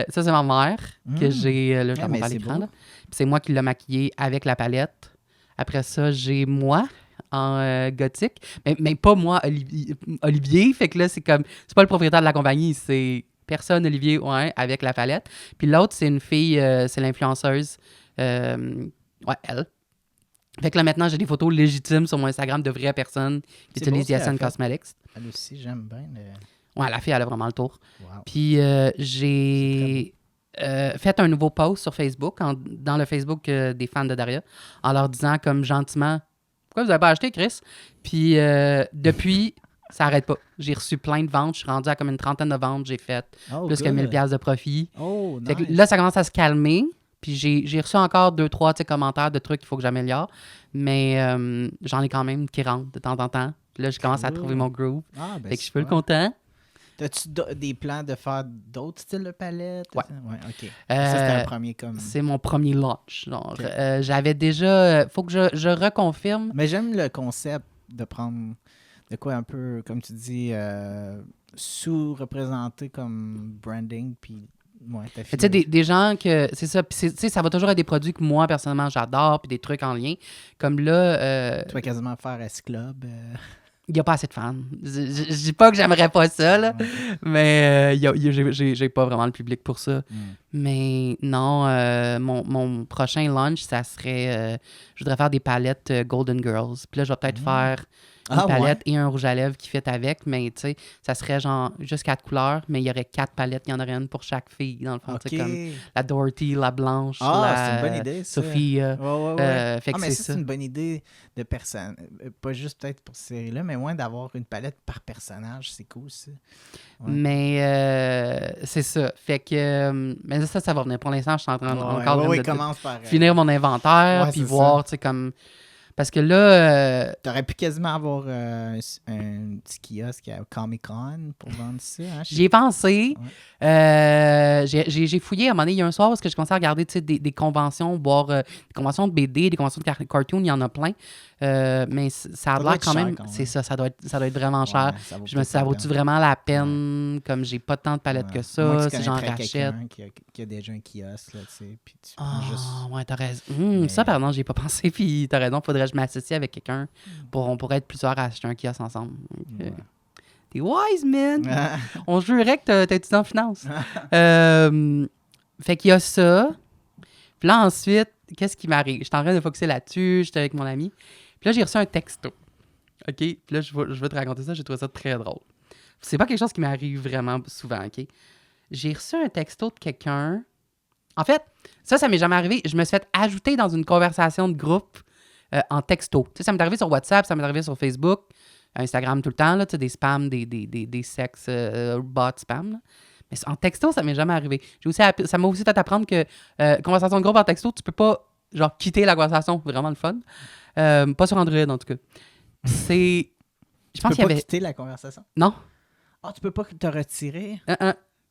Ça, c'est ma mère que j'ai... là, je vais à l'écran, là. Puis c'est moi qui l'ai maquillée avec la palette. Après ça, j'ai moi en gothique. Mais pas moi, Olivier. Fait que là, c'est comme... C'est pas le propriétaire de la compagnie, c'est personne, Olivier, ouais, avec la palette. Puis l'autre, c'est une fille, c'est l'influenceuse. Elle. Fait que là, maintenant, j'ai des photos légitimes sur mon Instagram de vraies personnes qui utilisent Yassen Cosmetics. Elle aussi, j'aime bien. Ouais, la fille, elle a vraiment le tour. Wow. Puis j'ai fait un nouveau post sur Facebook, dans le Facebook des fans de Daria, en leur disant comme gentiment, pourquoi vous n'avez pas acheté, Chris? Puis depuis, ça n'arrête pas. J'ai reçu plein de ventes. Je suis rendu à comme une 30aine de ventes. J'ai fait plus que 1000$ de profit. Oh, nice. Fait que là, ça commence à se calmer. Puis j'ai reçu encore 2-3 commentaires de trucs qu'il faut que j'améliore. Mais j'en ai quand même qui rentrent de temps en temps. Puis là, je commence à trouver mon groove. Ah, ben fait que je suis peu content. T'as-tu des plans de faire d'autres styles de palettes? Ouais. Ouais, OK. Ça, c'était le premier comme... C'est mon premier launch. Genre, Ok. j'avais déjà... faut que je reconfirme. Mais j'aime le concept de prendre de quoi un peu, comme tu dis, sous-représenté comme branding, puis ouais, t'as Tu sais, des gens que... C'est ça. Puis tu sais, ça va toujours être des produits que moi, personnellement, j'adore, puis des trucs en lien. Comme là... Tu vas quasiment faire S-Club. Il n'y a pas assez de fans. Je dis pas que j'aimerais pas ça, là, mais j'ai pas vraiment le public pour ça. Mais non, mon prochain launch, ça serait... je voudrais faire des palettes Golden Girls. Puis là, je vais peut-être faire une palette et un rouge à lèvres qui fit avec, mais tu sais, ça serait genre juste 4 couleurs, mais il y aurait 4 palettes, il y en aurait une pour chaque fille, dans le fond. Tu sais, comme la Dorothy, la blanche, c'est une bonne idée, ça. Sophie. Ouais. Fait que mais c'est c'est une bonne idée de personne. Pas juste peut-être pour cette série-là, mais moins d'avoir une palette par personnage, c'est cool, ça. Ouais. Mais c'est ça. Fait que... mais ça va venir. Pour l'instant, je suis en train encore de commence par, finir mon inventaire, puis voir, tu sais, comme... Parce que là... t'aurais pu quasiment avoir un petit kiosque à Comic-Con pour vendre ça. Hein? J'y ai pensé. Ouais. J'ai fouillé à un moment donné, il y a un soir parce que je commençais à regarder des conventions, voir des conventions de BD, des conventions de cartoon, il y en a plein. Mais ça a l'air quand même... C'est ça, ça doit être vraiment cher. Je me suis dit, ça vaut-tu vraiment la peine? Comme j'ai pas tant de palettes que ça, si j'en rachète. Qui a déjà un kiosque, là, tu sais, puis tu ouais, t'as raison. Ça, pardon, j'y ai pas pensé, puis t'as raison, faudrait que je m'associe avec quelqu'un. On pourrait être plusieurs à acheter un kiosque ensemble. T'es wise, man! On jurait que t'es étudiant en finance. Fait qu'il y a ça. Puis là, ensuite, qu'est-ce qui m'arrive? J'étais en train de focusser là-dessus, j'étais avec mon ami. Puis là, j'ai reçu un texto. OK? Puis là, je vais te raconter ça, j'ai trouvé ça très drôle. C'est pas quelque chose qui m'arrive vraiment souvent, OK? J'ai reçu un texto de quelqu'un. En fait, ça m'est jamais arrivé. Je me suis fait ajouter dans une conversation de groupe en texto. Tu sais, ça m'est arrivé sur WhatsApp, ça m'est arrivé sur Facebook, Instagram tout le temps, là, tu sais, des spams, des sex bots spam. Là. Mais en texto, ça m'est jamais arrivé. Ça m'a aussi fait apprendre que conversation de groupe en texto, tu peux pas genre quitter la conversation. Vraiment le fun. Pas sur Android, en tout cas. C'est... Je pense qu'il y avait... quitter la conversation? Non. Ah, tu peux pas te retirer?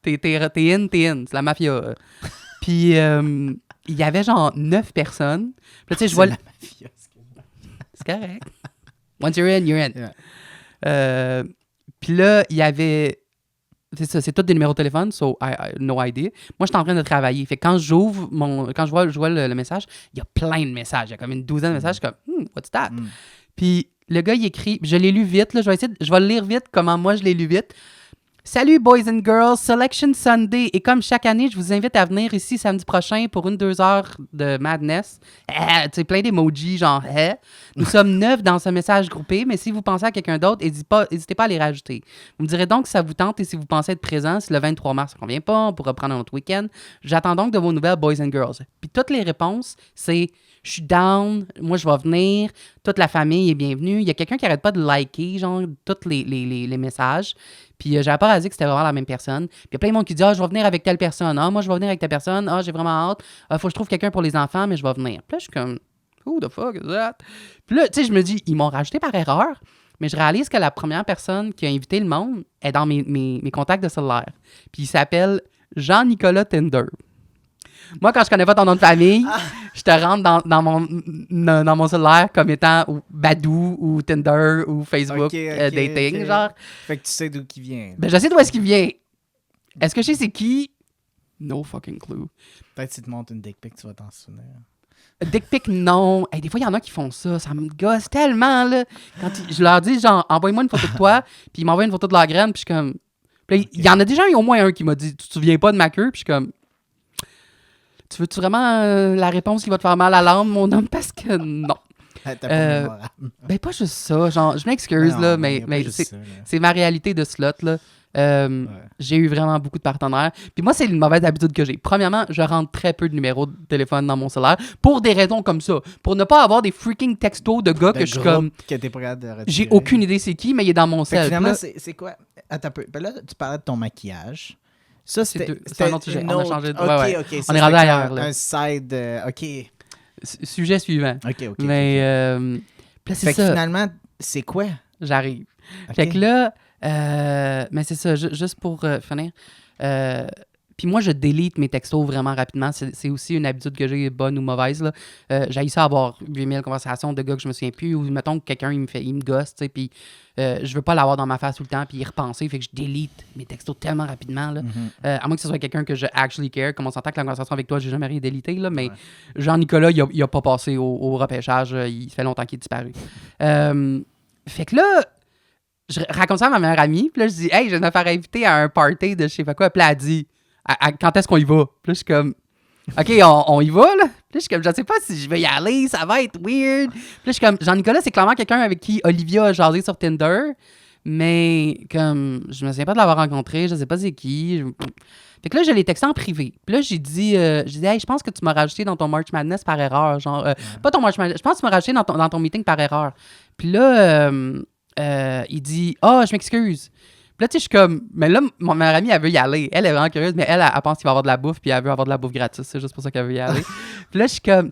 T'es in. C'est la mafia. Puis, il y avait genre 9 personnes. Puis là, tu sais, je vois... la mafia. C'est correct. Once you're in, you're in. Yeah. Puis là, il y avait... C'est ça, c'est tous des numéros de téléphone, so no idea. Moi, j'étais en train de travailler. Fait que quand j'ouvre quand je vois le message, il y a plein de messages. Il y a comme une douzaine de messages. Je suis comme, what's that? Puis le gars, il écrit, je l'ai lu vite, là, je vais le lire vite, comment moi je l'ai lu vite. Salut, boys and girls, Selection Sunday. Et comme chaque année, je vous invite à venir ici samedi prochain pour 2 heures de madness. Tu sais, plein d'emojis, genre, Nous sommes 9 dans ce message groupé, mais si vous pensez à quelqu'un d'autre, n'hésitez pas à les rajouter. Vous me direz donc si ça vous tente et si vous pensez être présent, si le 23 mars ne convient pas, on pourra prendre un autre week-end. J'attends donc de vos nouvelles, boys and girls. Puis toutes les réponses, c'est je suis down, moi je vais venir, toute la famille est bienvenue. Il y a quelqu'un qui arrête pas de liker, genre, tous les messages. Puis j'avais pas réalisé que c'était vraiment la même personne. Puis il y a plein de monde qui dit je vais venir avec telle personne. Moi je vais venir avec telle personne. J'ai vraiment hâte. Faut que je trouve quelqu'un pour les enfants, mais je vais venir. Puis là, je suis comme who the fuck is that? Puis là, tu sais, je me dis, ils m'ont rajouté par erreur, mais je réalise que la première personne qui a invité le monde est dans mes contacts de cellulaire. Puis il s'appelle Jean-Nicolas Tinder. Moi, quand je connais pas ton nom de famille, je te rentre dans mon cellulaire comme étant Badoo ou Tinder ou Facebook dating, genre. Fait que tu sais d'où qui vient. Ben, je sais d'où est-ce qu'il vient. Est-ce que je sais c'est qui? No fucking clue. Peut-être si tu te montres une dick pic, tu vas t'en souvenir. Dick pic, non. Des fois, il y en a qui font ça. Ça me gosse tellement, là. Quand je leur dis, genre, envoie-moi une photo de toi, puis ils m'envoient une photo de la graine, puis je suis comme... Puis il y en a déjà eu au moins un qui m'a dit, tu te souviens pas de ma queue? Puis je suis comme... Tu veux-tu vraiment la réponse qui va te faire mal à l'âme, mon homme? Parce que non. T'as pas mémorable. Ben, pas juste ça. Genre, je m'excuse, là, mais c'est ma réalité de slot, là. J'ai eu vraiment beaucoup de partenaires. Puis moi, c'est une mauvaise habitude que j'ai. Premièrement, je rentre très peu de numéros de téléphone dans mon cellulaire pour des raisons comme ça. Pour ne pas avoir des freaking textos de gars que je suis comme... Que t'es pas capable de retirer. J'ai aucune idée c'est qui, mais il est dans mon cell. Finalement, c'est quoi? Attends un peu. Ben là, tu parlais de ton maquillage. Ça, c'était un autre sujet. On a changé de... OK. On est rendu ailleurs, là. Un side... OK. Sujet suivant. OK. Mais... Là, c'est fait ça. que finalement, c'est quoi? J'arrive. Okay. Fait que là, Mais c'est ça, juste pour finir. Puis moi, je délite mes textos vraiment rapidement. C'est aussi une habitude que j'ai, bonne ou mauvaise. Là. J'ai ça avoir 8000 conversations de gars que je me souviens plus, ou mettons que quelqu'un, il me gosse, tu sais, puis je veux pas l'avoir dans ma face tout le temps, puis y repenser, fait que je délite mes textos tellement rapidement. Là. À moins que ce soit quelqu'un que je actually care, comme on s'entend que la conversation avec toi, j'ai jamais rien délité, là, mais Jean-Nicolas, il a pas passé au repêchage, il fait longtemps qu'il est disparu. Fait que là, je raconte ça à ma meilleure amie, puis là, je dis « Hey, je vais me faire inviter à un party de je sais pas quoi. » Puis là, elle dit quand est-ce qu'on y va? Puis là, je suis comme, OK, on y va, là? Puis là, je suis comme, je sais pas si je vais y aller, ça va être weird. Puis là, je suis comme, Jean-Nicolas, c'est clairement quelqu'un avec qui Olivia a jasé sur Tinder, mais comme, je me souviens pas de l'avoir rencontré, je sais pas c'est qui. Fait que là, je l'ai texté en privé. Puis là, j'ai dit, hey, je pense que tu m'as rajouté dans ton March Madness par erreur. Genre, pas ton March Madness, je pense que tu m'as rajouté dans ton meeting par erreur. Puis là, il dit, je m'excuse. Puis là, tu sais, je suis comme, mais là, ma meilleure amie, elle veut y aller. Elle est vraiment curieuse, mais elle pense qu'il va y avoir de la bouffe, puis elle veut avoir de la bouffe gratis. C'est juste pour ça qu'elle veut y aller. Puis là, je suis comme,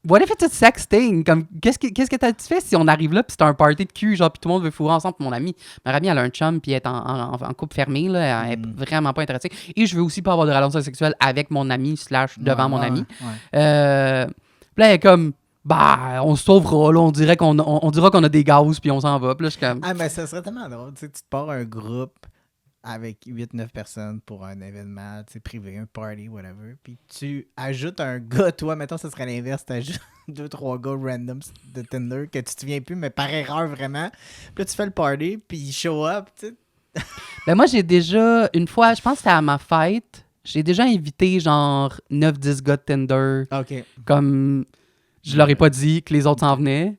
what if it's a sex thing? Comme, qu'est-ce que tu fais si on arrive là, puis c'est un party de cul, genre, puis tout le monde veut fourrer ensemble? Puis mon amie, elle a un chum, puis elle est en couple fermé, là. Elle est vraiment pas intéressée. Et je veux aussi pas avoir de relations sexuelles avec mon ami, / devant mon ami. Puis là, elle est comme, on se sauvera, là, on dira qu'on a des gaz, puis on s'en va. Puis là, je suis comme... Ah, mais ça serait tellement drôle. Tu sais, tu te pars un groupe avec 8-9 personnes pour un événement, tu sais, privé, un party, whatever. Puis tu ajoutes un gars, toi, mettons, ça serait l'inverse. Tu ajoutes 2-3 gars random de Tinder que tu te souviens plus, mais par erreur vraiment. Puis là, tu fais le party, puis ils show up, tu sais. Ben moi, j'ai déjà, une fois, je pense que c'était à ma fête, j'ai déjà invité genre 9-10 gars de Tinder. OK. Comme... Je leur ai pas dit que les autres s'en venaient.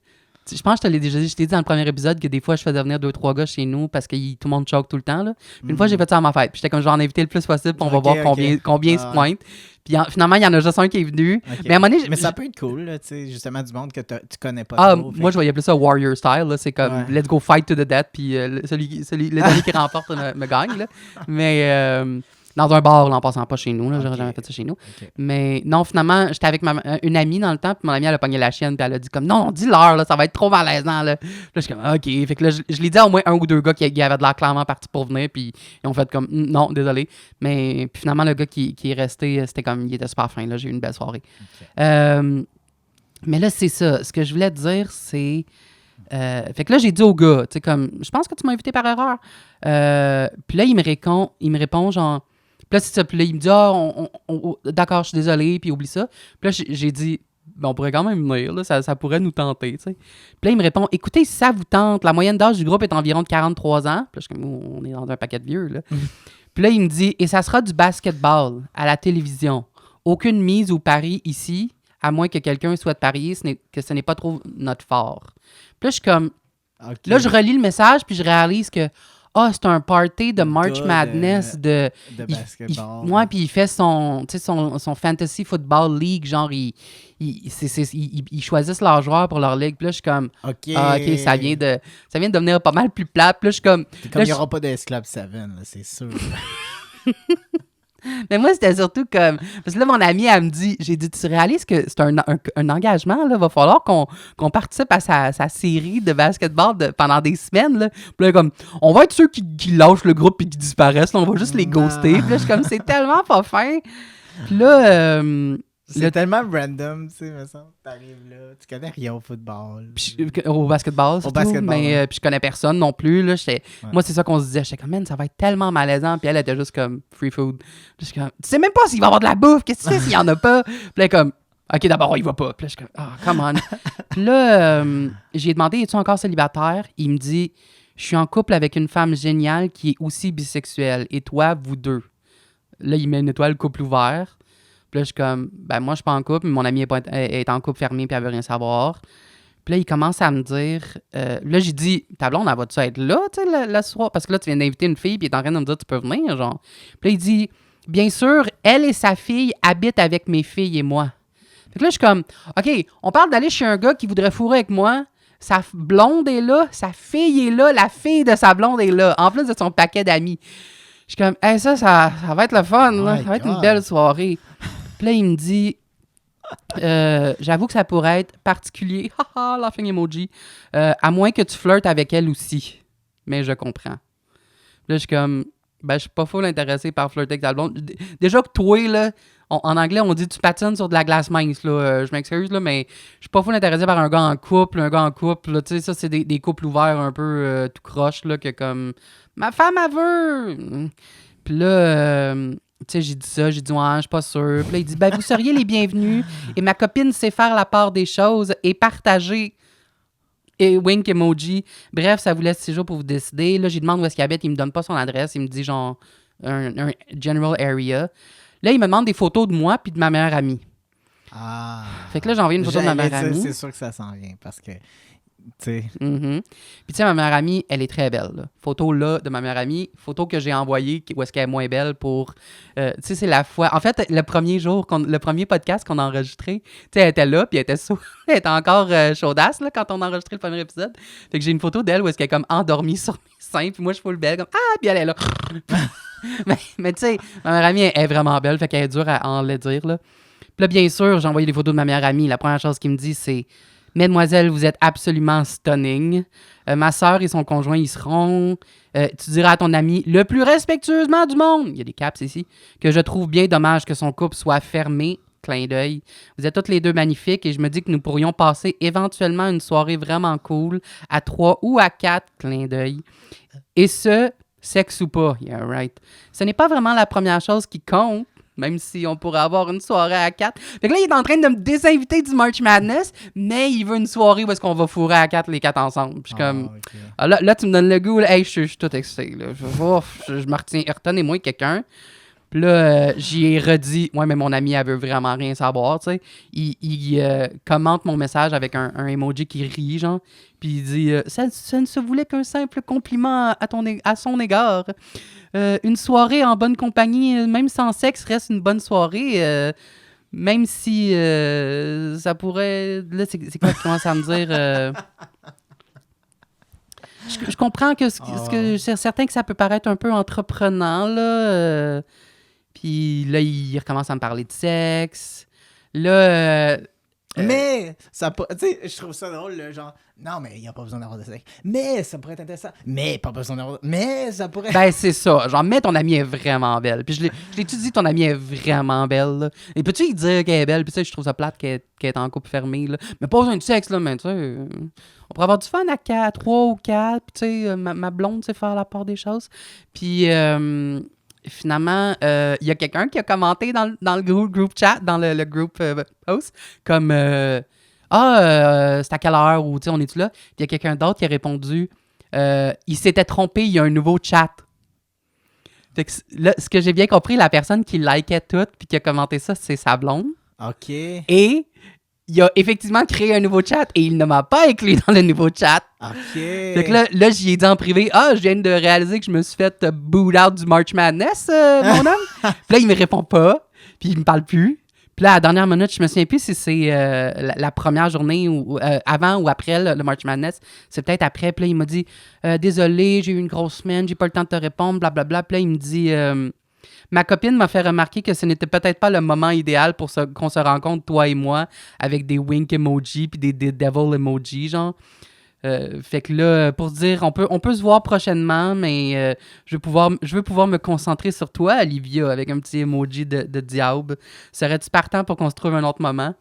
Je pense que je te l'ai déjà dit. Je t'ai dit dans le premier épisode que des fois, je faisais venir 2-3 gars chez nous parce que tout le monde choque tout le temps. Là. Une fois, j'ai fait ça à ma fête. Puis j'étais comme, je vais en inviter le plus possible. Puis on va voir combien se pointent. Puis finalement, il y en a juste un qui est venu. Okay. Mais à un moment donné, mais ça peut être cool, là, justement, du monde que tu connais pas trop. Moi, je voyais plus ça warrior style. Là. C'est comme, let's go fight to the death. Puis le dernier qui remporte me gagne. Là. Mais... dans un bar, là, en passant pas chez nous. J'aurais jamais fait ça chez nous. Okay. Mais non, finalement, j'étais avec une amie dans le temps, puis mon amie, elle a pogné la chienne, puis elle a dit comme, non, dis-leur, là, ça va être trop malaisant. Là, je suis comme, OK. Fait que là, je l'ai dit à au moins 1 ou 2 gars qui avaient de l'air clairement partis pour venir, puis ils ont fait comme, non, désolé. Mais puis finalement, le gars qui est resté, c'était comme, il était super fin. Là, j'ai eu une belle soirée. Okay. Mais là, c'est ça. Ce que je voulais te dire, c'est... fait que là, j'ai dit au gars, tu sais, comme, je pense que tu m'as invité par erreur. Puis là, il me répond genre... Puis là, c'est ça. Puis là, il me dit, d'accord, je suis désolé, puis oublie ça. Puis là, j'ai dit, on pourrait quand même venir, là, ça pourrait nous tenter, tu sais. Puis là, il me répond, écoutez, si ça vous tente, la moyenne d'âge du groupe est environ de 43 ans. Puis là, je suis comme, on est dans un paquet de vieux, là. Puis là, il me dit, et ça sera du basketball à la télévision. Aucune mise ou pari ici, à moins que quelqu'un souhaite parier, que ce n'est pas trop notre fort. Puis là, je suis comme, là, je relis le message, puis je réalise que, c'est un party de March Madness de basketball. Moi, puis il fait son Fantasy Football League, genre, ils choisissent leurs joueurs pour leur ligue. Puis là, je suis comme, OK, ça vient de devenir pas mal plus plate. Puis là, je suis comme... Comme il n'y aura pas de Club 7, là, c'est sûr. Mais moi, c'était surtout comme... Parce que là, mon amie, elle me dit... J'ai dit, tu réalises que c'est un engagement, là? Va falloir qu'on participe à sa série de basketball pendant des semaines, là. Puis là, comme, on va être ceux qui lâchent le groupe et qui disparaissent, là. On va juste les ghoster. Puis là, je suis comme, c'est tellement pas fin. Puis là... c'est tellement random, tu sais, me semble. T'arrives là, tu connais rien au football. Au basketball, surtout, mais puis je connais personne non plus. Là, moi, c'est ça qu'on se disait. J'étais comme, man, ça va être tellement malaisant. Puis elle était juste comme, free food. Puis comme, tu sais même pas s'il va y avoir de la bouffe. Qu'est-ce que tu fais s'il y en a pas? Puis là, comme, OK, d'abord, il va pas. Puis là, je suis comme, come on. Puis là, j'ai demandé, es-tu encore célibataire? Il me dit, je suis en couple avec une femme géniale qui est aussi bisexuelle. Et toi, vous deux. Là, il met une étoile couple ouvert. Puis là, je suis comme, moi, je suis pas en couple, mais mon ami est en couple fermé, puis elle veut rien savoir. Puis là, il commence à me dire, là, j'ai dit, ta blonde, elle va-tu être là, tu sais, le soir? Parce que là, tu viens d'inviter une fille, puis il est en train de me dire, tu peux venir, genre. Puis là, il dit, bien sûr, elle et sa fille habitent avec mes filles et moi. Fait que là, je suis comme, OK, on parle d'aller chez un gars qui voudrait fourrer avec moi. Sa blonde est là, sa fille est là, la fille de sa blonde est là, en plus de son paquet d'amis. Je suis comme, hey, ça va être le fun, là. Ça va être une belle soirée. Puis là, il me dit, j'avoue que ça pourrait être particulier, laughing emoji, à moins que tu flirtes avec elle aussi. Mais je comprends. Là, je suis comme, ben, je suis pas full intéressé par flirter avec ta blonde. Déjà que toi, là, en anglais, on dit tu patines sur de la glace mince, là. Je m'excuse, là, mais je suis pas full intéressé par un gars en couple. Un gars en couple, là, tu sais, ça, c'est des couples ouverts un peu tout croche, là, que comme, ma femme, elle veut. Puis là, tu sais, j'ai dit ça, j'ai dit, ouais, je suis pas sûr. Puis là, il dit, ben, vous seriez les bienvenus. Et ma copine sait faire la part des choses et partager. Et wink emoji. Bref, ça vous laisse 6 jours pour vous décider. Là, j'ai demandé où est-ce qu'il habite. Il me donne pas son adresse. Il me dit, genre, un general area. Là, il me demande des photos de moi puis de ma meilleure amie. Ah. Fait que là, j'ai envoyé une photo de ma meilleure amie. C'est sûr que ça s'en vient parce que, tu sais. Mm-hmm. Puis, tu sais, ma meilleure amie, elle est très belle. Là. Photo là de ma meilleure amie. Photo que j'ai envoyée où est-ce qu'elle est moins belle pour. Tu sais, c'est la fois. En fait, le premier podcast qu'on a enregistré, tu sais, elle était là, puis elle était encore chaudasse là, quand on a enregistré le premier épisode. Fait que j'ai une photo d'elle où est-ce qu'elle est comme endormie sur mes seins, puis moi, je suis full belle, comme ah, puis elle est là. mais tu sais, ma meilleure amie est vraiment belle, fait qu'elle est dure à en le dire, là. Puis là, bien sûr, j'ai envoyé des photos de ma meilleure amie. La première chose qu'il me dit, c'est « Mesdemoiselles, vous êtes absolument stunning. Ma sœur et son conjoint y seront. Tu diras à ton ami le plus respectueusement du monde, il y a des caps ici, que je trouve bien dommage que son couple soit fermé. Clin d'œil. Vous êtes toutes les deux magnifiques et je me dis que nous pourrions passer éventuellement une soirée vraiment cool à 3 ou à 4. Clin d'œil. Et ce, sexe ou pas. Yeah, right. Ce n'est pas vraiment la première chose qui compte. Même si on pourrait avoir une soirée à 4. Fait que là, il est en train de me désinviter du March Madness, mais il veut une soirée où est-ce qu'on va fourrer à 4 les 4 ensemble. Puis je suis comme... Okay. Ah, là, tu me donnes le goût. Là. Hey, je suis tout excité. Là. Je me retiens. Retenez-moi quelqu'un. Puis là, j'y ai redit... Ouais, mais mon ami, elle veut vraiment rien savoir, tu sais. Il commente mon message avec un emoji qui rit, genre. Puis il dit ça ne se voulait qu'un simple compliment à son égard. Une soirée en bonne compagnie, même sans sexe, reste une bonne soirée. Même si ça pourrait... Là, c'est quoi tu commences à me dire? Je comprends que c'est certain que ça peut paraître un peu entreprenant, là. Puis là, il recommence à me parler de sexe. Là... mais, ça tu sais, je trouve ça drôle, là, genre, non, mais il n'y a pas besoin d'avoir de sexe. Mais, ça pourrait être intéressant. Mais, pas besoin d'avoir mais, ça pourrait... Ben, c'est ça. Genre, mais ton amie est vraiment belle. Puis je l'ai-tu dit, ton amie est vraiment belle, là. Et peux-tu lui dire qu'elle est belle? Puis tu sais, je trouve ça plate qu'elle est en couple fermé, là. Mais pas besoin de sexe, là, mais tu sais, on pourrait avoir du fun à 3 ou 4. Puis tu sais, ma blonde sait faire la part des choses. Puis... finalement, il y a quelqu'un qui a commenté dans le group chat, dans le group post, comme c'est à quelle heure ou tu sais, on est-tu là? Puis il y a quelqu'un d'autre qui a répondu il s'était trompé, il y a un nouveau chat. Fait que là, ce que j'ai bien compris, la personne qui likait tout puis qui a commenté ça, c'est sa blonde. OK. Et il a effectivement créé un nouveau chat et il ne m'a pas inclus dans le nouveau chat. OK. Fait que là, j'y ai dit en privé, je viens de réaliser que je me suis fait boot out du March Madness, mon homme. Puis là, il me répond pas, puis il me parle plus. Puis là, à la dernière minute, je me souviens plus si c'est la première journée ou avant ou après le March Madness. C'est peut-être après. Puis là, il m'a dit, désolé, j'ai eu une grosse semaine, j'ai pas le temps de te répondre, blablabla. Puis là, il me dit... ma copine m'a fait remarquer que ce n'était peut-être pas le moment idéal pour qu'on se rencontre, toi et moi, avec des wink emojis puis des devil emojis, genre. Fait que là, pour dire, on peut se voir prochainement, mais je veux pouvoir me concentrer sur toi, Olivia, avec un petit emoji de diable. Serais-tu partant pour qu'on se trouve un autre moment?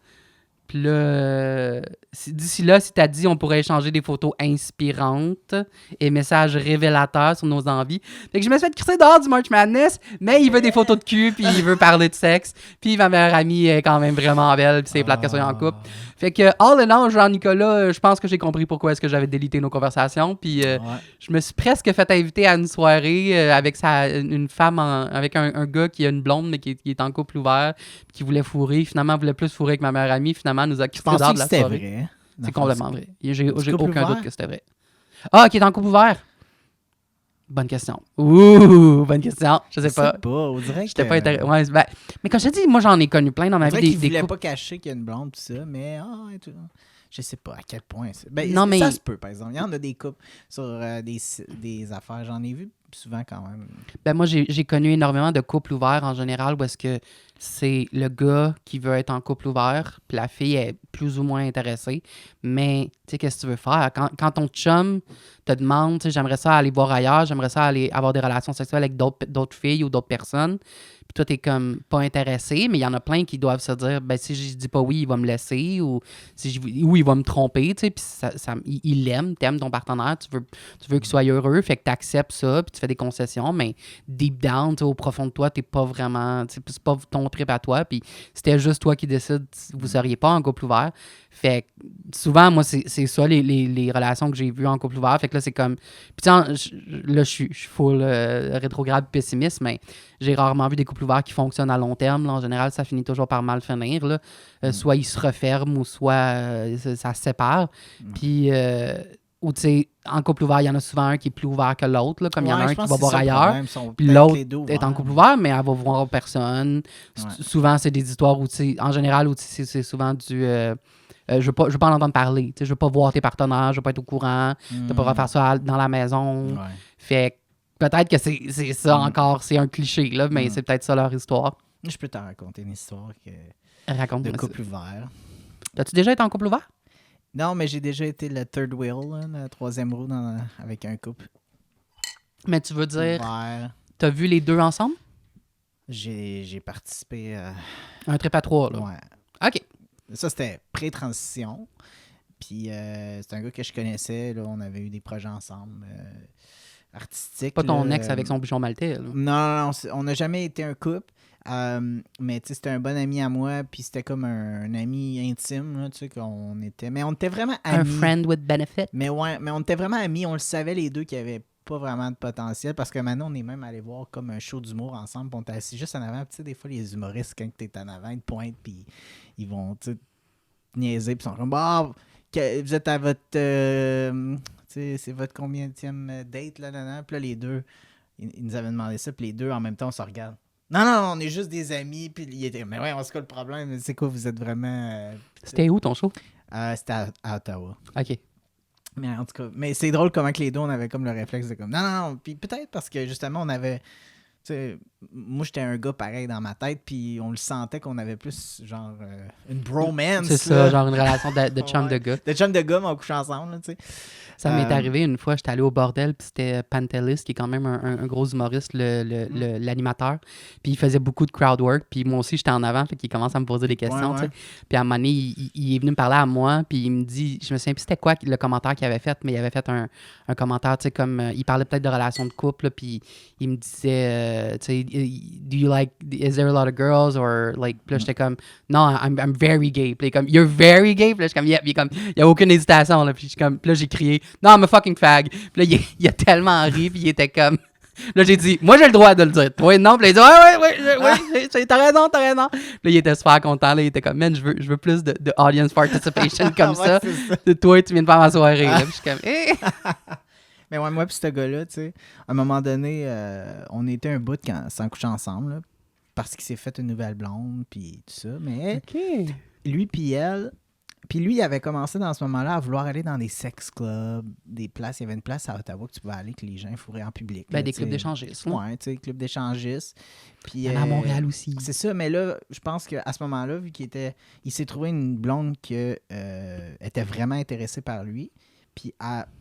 Puis là, d'ici là, si t'as dit, on pourrait échanger des photos inspirantes et messages révélateurs sur nos envies. Fait que je me suis fait crisser dehors du March Madness, mais il veut des photos de cul, puis il veut parler de sexe. Puis ma meilleure amie est quand même vraiment belle, puis c'est plate qu'elle soit en couple. Fait que, all in all, Jean-Nicolas, je pense que j'ai compris pourquoi est-ce que j'avais délité nos conversations. Puis je me suis presque fait inviter à une soirée avec une femme, avec un gars qui a une blonde, mais qui est en couple ouvert, puis qui voulait fourrer. Finalement, voulait plus fourrer avec ma meilleure amie. Finalement, nous a quitté dehors de la soirée. Vrai? C'est complètement vrai. J'ai aucun doute que c'était vrai. Ah, qui est en couple ouvert? Bonne question. Ouh, bonne question. Je sais pas. On dirait que... J'étais pas intéressé. Ouais, mais quand je te dis, moi, j'en ai connu plein dans ma vie. Il voulait pas cacher qu'il y a une blonde, tout ça, mais... je sais pas à quel point. Non, mais... Ça se peut, par exemple. Il y en a des couples sur des affaires. J'en ai vu souvent quand même. Ben moi, j'ai connu énormément de couples ouverts en général où est-ce que c'est le gars qui veut être en couple ouvert, puis la fille est plus ou moins intéressée. Mais, tu sais, qu'est-ce que tu veux faire? Quand ton chum te demande, tu sais, j'aimerais ça aller voir ailleurs, j'aimerais ça aller avoir des relations sexuelles avec d'autres filles ou d'autres personnes, puis toi, t'es comme pas intéressé, mais il y en a plein qui doivent se dire, ben si je dis pas oui, il va me laisser, ou ou il va me tromper, tu sais, puis il l'aime, t'aimes ton partenaire, tu veux qu'il soit heureux, fait que t'acceptes ça, puis tu fais des concessions, mais deep down, tu sais, au profond de toi, t'es pas vraiment, tu sais, c'est pas ton trip à toi, puis c'était juste toi qui décides, vous seriez pas en couple ouvert. Fait que souvent, moi, c'est ça, les relations que j'ai vues en couple ouvert. Fait que là, c'est comme... Puis là, je suis full rétrograde pessimiste, mais j'ai rarement vu des couples ouverts qui fonctionnent à long terme. Là, en général, ça finit toujours par mal finir. Là. Soit ils se referment ou soit ça se sépare. Puis... ou tu sais, en couple ouvert, il y en a souvent un qui est plus ouvert que l'autre, là, comme il y en a un qui va voir ailleurs, puis l'autre est en couple ouvert, mais elle va voir personne. Souvent, c'est des histoires où, tu sais, en général, où c'est souvent du... je veux pas en entendre parler, tu sais, je veux pas voir tes partenaires, je veux pas être au courant, t'as pas refaire ça dans la maison. Fait que peut-être que c'est ça encore, c'est un cliché, là, mais c'est peut-être ça leur histoire. Je peux t'en raconter une histoire Raconte-moi de couple ouvert. T'as-tu déjà été en couple ouvert? Non, mais j'ai déjà été le third wheel, là, la troisième roue avec un couple. Mais tu veux dire, ouvert. T'as vu les deux ensemble? J'ai participé à... Un trip à trois, là. Ouais. OK. Ça, c'était pré-transition. Puis c'est un gars que je connaissais. Là, on avait eu des projets ensemble artistiques. Pas ton là. ex avec son bouchon maltais, là. Non, on n'a jamais été un couple. Mais tu sais, c'était un bon ami à moi. Puis c'était comme un ami intime. Là, tu sais, qu'on était... Mais on était vraiment amis. Un friend with benefit. Mais on était vraiment amis. On le savait les deux qu'il y avait pas vraiment de potentiel. Parce que maintenant, on est même allé voir comme un show d'humour ensemble. Puis on était assis juste en avant. Tu sais, des fois, les humoristes, quand t'es en avant, ils te pointent. Puis ils vont, tu sais, niaiser. Puis ils sont comme, bah, vous êtes à votre... tu sais, c'est votre combienième date, là. Puis là, les deux, ils nous avaient demandé ça. Puis les deux, en même temps, on se regarde. Non, on est juste des amis. Puis il était, mais ouais, on se quoi le problème? C'est quoi, vous êtes vraiment... C'était où ton show? C'était à Ottawa. OK. Mais en tout cas, mais c'est drôle comment que les deux, on avait comme le réflexe de comme, non. Puis peut-être parce que justement, on avait... Tu sais, moi, j'étais un gars pareil dans ma tête, puis on le sentait qu'on avait plus, genre, une bromance. C'est ça, là. genre une relation de chum de gars. De chum de gars, mais on couche ensemble, là, tu sais. Ça m'est arrivé une fois, j'étais allé au bordel, puis c'était Pantelis, qui est quand même un gros humoriste, l'animateur. Puis il faisait beaucoup de crowd work, puis moi aussi, j'étais en avant, fait qu'il commence à me poser des questions, tu sais. Puis à un moment donné, il est venu me parler à moi, puis il me dit, je me souviens plus c'était quoi le commentaire qu'il avait fait, mais il avait fait un commentaire, tu sais, comme, il parlait peut-être de relations de couple, là, puis il me disait, tu sais, do you like, is there a lot of girls, or like, puis là, j'étais comme, non, I'm very gay. Puis il est comme, you're very gay? Puis là, je suis comme, yeah. Puis il y a aucune hésitation, là. Puis je suis comme, puis là, j'ai crié, non, I'm a fucking fag. Puis là, il a tellement ri, puis il était comme... Là, j'ai dit, moi, j'ai le droit de le dire. Toi, non. Puis là, il dit, ouais, t'as raison. Puis là, il était super content. Là, il était comme, man, je veux plus de audience participation comme ça. Toi, tu viens de faire ma soirée. Là. Puis je suis comme, eh. Mais ouais, moi, puis ce gars-là, tu sais, à un moment donné, on était un bout sans coucher ensemble, là, parce qu'il s'est fait une nouvelle blonde, puis tout ça. Mais lui, puis elle... Puis lui, il avait commencé dans ce moment-là à vouloir aller dans des sex clubs, des places. Il y avait une place à Ottawa que tu pouvais aller, que les gens fourraient en public. Ben, des clubs d'échangistes. Ouais, tu sais, clubs d'échangistes. Puis, à Montréal aussi. C'est ça, mais là, je pense qu'à ce moment-là, vu il s'est trouvé une blonde qui était vraiment intéressée par lui. Puis,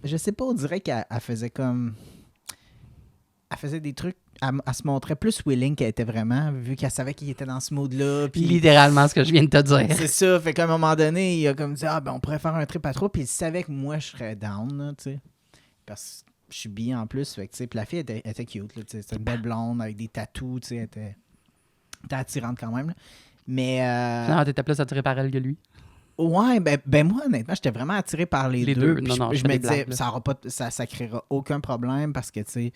je sais pas, on dirait qu'elle faisait comme... Elle faisait des trucs... Elle se montrait plus willing qu'elle était vraiment, vu qu'elle savait qu'il était dans ce mood-là. Puis littéralement ce que je viens de te dire. C'est ça. Fait qu'à un moment donné, il a comme dit, on pourrait faire un trip à trois. Puis il savait que moi, je serais down, là, tu sais. Parce que je suis bi en plus. Fait que, tu sais, puis la fille était cute, là, tu sais. C'était une belle blonde avec des tatous, tu sais. Elle était attirante quand même, là. Mais... Non, t'étais plus attiré par elle que lui. Ouais, ben moi, honnêtement, j'étais vraiment attiré par les deux. Non, je me disais, ça créera aucun problème parce que, tu sais...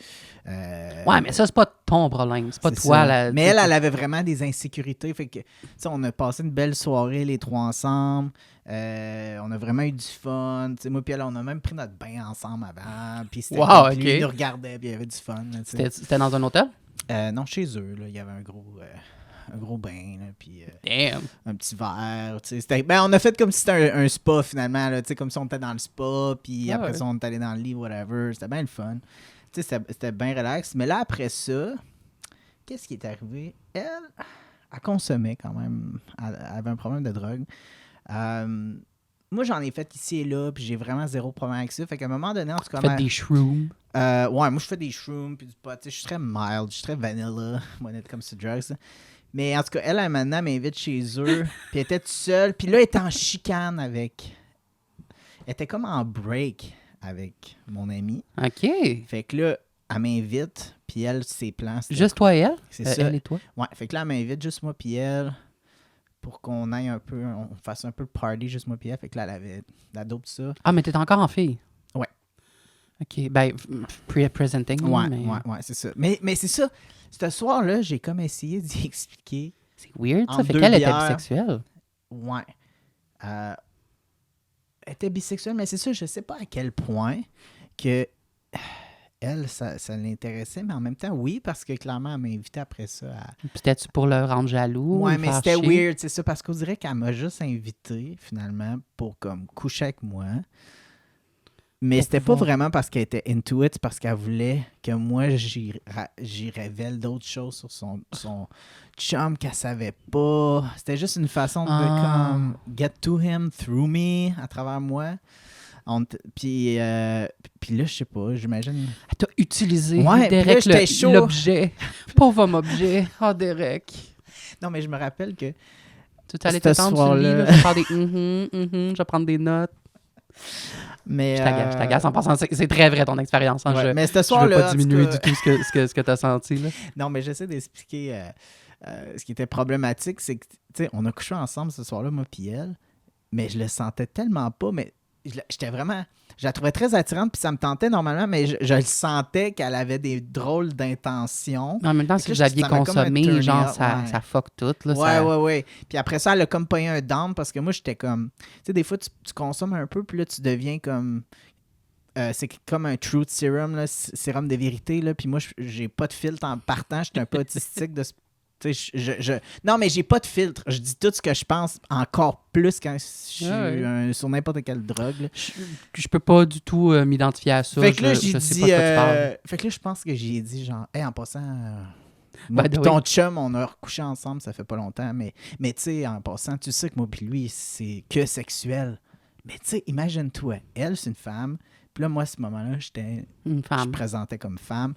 Ouais, mais ça, c'est pas ton problème. C'est pas toi. Mais elle avait vraiment des insécurités. Fait que, tu sais, on a passé une belle soirée, les trois ensemble. On a vraiment eu du fun. Tu sais, moi puis elle, on a même pris notre bain ensemble avant. Puis c'était OK. Lui, il nous regardait, puis il y avait du fun. C'était dans un hôtel? Non, chez eux, là, il y avait un gros bain, là, puis un petit verre. On a fait comme si c'était un spa, finalement. Là, comme si on était dans le spa, puis après ça, on est allé dans le lit, whatever. C'était bien le fun. C'était bien relax. Mais là, après ça, qu'est-ce qui est arrivé? Elle elle consommait quand même. Elle avait un problème de drogue. Moi, j'en ai fait ici et là, puis j'ai vraiment zéro problème avec ça. Fait qu'à un moment donné, en tout cas... Faites des shrooms. Ouais, moi, je fais des shrooms puis du pot. Je suis très mild, je suis très vanilla, when it comes to drugs. Mais en tout cas, elle maintenant, m'invite chez eux, puis elle était toute seule. Puis là, elle était en chicane avec... Elle était comme en break avec mon ami. OK. Fait que là, elle m'invite, puis elle, ses plans... c'était- Juste toi et elle? C'est ça. Elle et toi? Ouais, fait que là, elle m'invite juste moi puis elle pour qu'on aille un peu, on fasse un peu le party juste moi puis elle. Fait que là, elle avait la dope ça. Ah, mais t'es encore en fille? Ouais. OK. Ben, presenting. Ouais, mais... ouais, c'est ça. Mais c'est ça. Ce soir-là, j'ai comme essayé d'y expliquer. C'est weird, ça. Entre Fait deux qu'elle était bières. bisexuelle. Ouais. Elle était bisexuelle, mais c'est ça, je sais pas à quel point que elle, ça l'intéressait, mais en même temps, oui, parce que clairement, elle m'a invité après ça à... Peut-être pour le rendre jaloux. Ouais, le mais faire c'était chier. weird, c'est ça, parce qu'on dirait qu'elle m'a juste invité, finalement, pour comme coucher avec moi. Mais Pour c'était pas pouvoir- vraiment parce qu'elle était into it, c'est parce qu'elle voulait que moi, j'y révèle d'autres choses sur son chum qu'elle savait pas. C'était juste une façon de comme get to him through me, à travers moi. Puis là, je sais pas, j'imagine... Elle t'a utilisé, Ouais, puis là, Derek, j'étais chaud. l'objet. Pauvre homme objet. Oh, Derek. Non, mais je me rappelle que... Tu allais Ce t'étendre sur le lit, soir-là. là, je vais faire des je vais prendre des notes. Mais, Je t'agace en passant. C'est très vrai ton expérience. Hein, ouais, mais ce je veux soir-là, pas en tout diminuer cas- du tout ce que tu as senti. Là. Non, mais j'essaie d'expliquer ce qui était problématique, c'est que, tu sais, on a couché ensemble ce soir-là, moi puis elle, mais je le sentais tellement pas, mais j'étais vraiment... Je la trouvais très attirante, puis ça me tentait normalement, mais je le sentais qu'elle avait des drôles d'intentions. En même temps, Fait si que vous là, aviez ça m'a comme un consommé, turn genre, up, ça, ouais. ça fuck tout. Là, Ouais, ça... ouais. Puis après ça, elle a comme pogné un down, parce que moi, j'étais comme... Tu sais, des fois, tu consommes un peu, puis là, tu deviens comme... c'est comme un truth serum, là, sérum de vérité, là, puis moi, j'ai pas de filtre en partant, j'étais un peu autistique de ce... Tu sais, non, mais j'ai pas de filtre. Je dis tout ce que je pense, encore plus quand je suis sur n'importe quelle drogue. Là. Je peux pas du tout m'identifier à ça. Fait que là, je j'ai sais dit... pas de quoi tu parles. fait que là, je pense que j'ai dit, genre, hey, en passant... By moi the pis way. ton chum, on a recouché ensemble, ça fait pas longtemps, mais tu sais, en passant, tu sais que moi puis lui, c'est que sexuel. Mais tu sais, imagine-toi, elle, c'est une femme, puis là, moi, à ce moment-là, Une je me femme. présentais comme femme.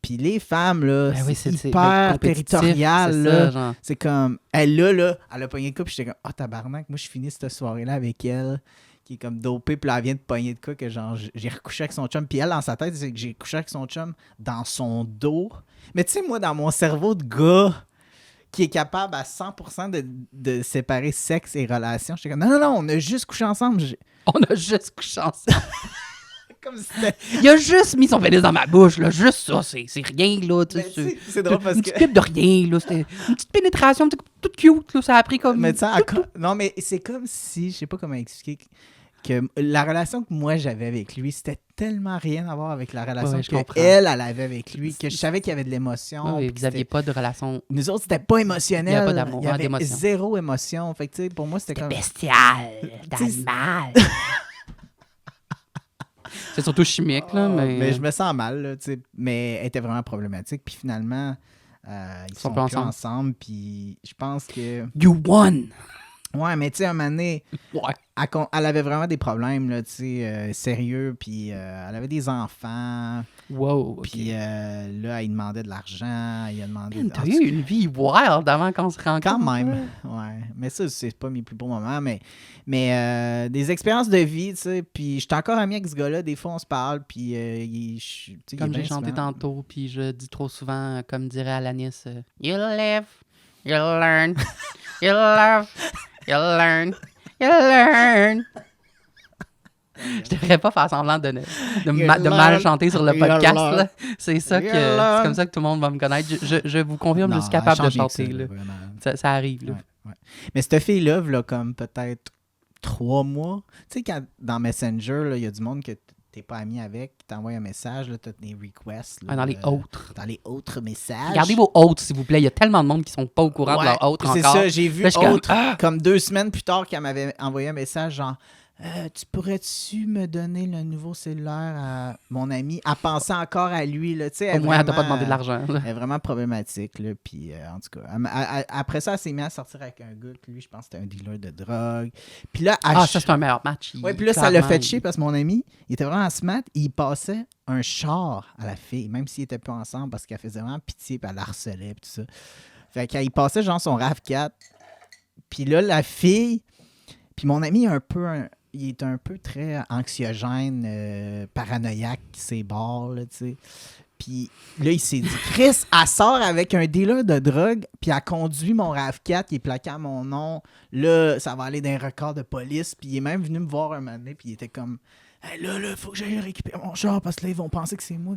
Puis les femmes, là, Ben oui, c'est ben, hyper compétitif, territorial, c'est là. ça, genre. C'est comme, elle a pogné le coup, puis j'étais comme, oh tabarnak, moi je finis cette soirée-là avec elle, qui est comme dopée, puis là, elle vient de pogner de quoi, que genre, j'ai recouché avec son chum, puis elle, dans sa tête, c'est que j'ai couché avec son chum dans son dos. Mais tu sais, moi, dans mon cerveau de gars qui est capable à 100% de séparer sexe et relation, j'étais comme, non, on a juste couché ensemble. On a juste couché ensemble. Comme si c'était... Il a juste mis son pénis dans ma bouche, là. Juste ça, c'est rien, là. tu Mais sais, tu sais, c'est drôle parce une que... petite pipe de rien, là. C'était une petite pénétration, toute cute, là. Ça a pris comme... Mais tu sais, non, mais c'est comme si, je sais pas comment expliquer, que la relation que moi j'avais avec lui, c'était tellement rien à voir avec la relation Ouais, je comprends. qu'elle avait avec lui, que je savais qu'il y avait de l'émotion. Oui, puis vous que n'aviez c'était- pas de relation Nous autres, c'était pas émotionnel. Il y a pas d'amour, Il y avait d'émotion. zéro émotion. Fait que, tu sais, pour moi, c'était comme... bestiale, T'sais, d'animal. C'est surtout chimique, là, mais... je me sens mal, là, tu sais. Mais elle était vraiment problématique. Puis finalement, ils sont plus plus ensemble. Puis je pense que... You won! Ouais, mais tu sais, un moment donné, Ouais. elle avait vraiment des problèmes, là, tu sais, sérieux. Puis elle avait des enfants. Wow, OK. Puis là, il demandait de l'argent. Il a demandé... Man, en t'as tout eu une vie wild avant qu'on se rencontre. Quand même, ouais. Mais ça, c'est pas mes plus beaux moments, mais des expériences de vie, tu sais. Puis j'étais encore ami avec ce gars-là. Des fois, on se parle, puis tu sais, il est Comme bien j'ai chanté souvent- tantôt, puis je dis trop souvent, comme dirait Alanis, you'll live, you'll learn, you'll love, you'll learn, you'll learn. Je devrais pas faire semblant de mal chanter sur le You'll podcast. learn. Là. C'est ça You'll que learn. c'est comme ça que tout le monde va me connaître. Je vous confirme, Non, je suis capable de elle chante bien chanter. que ça, Là. vraiment. Ça arrive. Là. Ouais, ouais. Mais cette fille-là, là, comme peut-être 3 mois, tu sais, quand dans Messenger, là, il y a du monde que t'es pas ami avec, qui t'envoie un message, là, t'as des requests. Là, Ah, dans les autres. Dans les autres messages. Regardez vos hôtes, s'il vous plaît. Il y a tellement de monde qui sont pas au courant de Ouais, leurs hôtes c'est encore. ça, j'ai vu Là, je suis autre, comme, comme 2 semaines plus tard, qu'elle m'avait envoyé un message genre Tu pourrais-tu me donner le nouveau cellulaire à mon ami? Elle pensait encore à lui, là, tu sais. Au moins, elle t'a pas demandé de l'argent. Là. Elle est vraiment problématique, là. Puis, en tout cas, après ça, elle s'est mise à sortir avec un gars que lui, je pense que c'était un dealer de drogue. Puis là, Ça, c'est un meilleur match. Ouais, puis là, ça l'a fait chier parce que mon ami, il était vraiment smart. Il passait un char à la fille, même s'ils étaient pas ensemble, parce qu'elle faisait vraiment pitié, puis elle la harcelait, puis tout ça. Fait qu'il passait genre son RAV4. Puis là, la fille... Puis mon ami il est un peu très anxiogène, paranoïaque, ses bords, là, tu sais. Puis là, il s'est dit, Chris, elle sort avec un dealer de drogue, puis elle conduit mon RAV4 qui est plaqué à mon nom. Là, ça va aller dans un record de police. Puis il est même venu me voir un moment donné, puis il était comme, hey, là, faut que j'aille récupérer mon char, parce que là, ils vont penser que c'est moi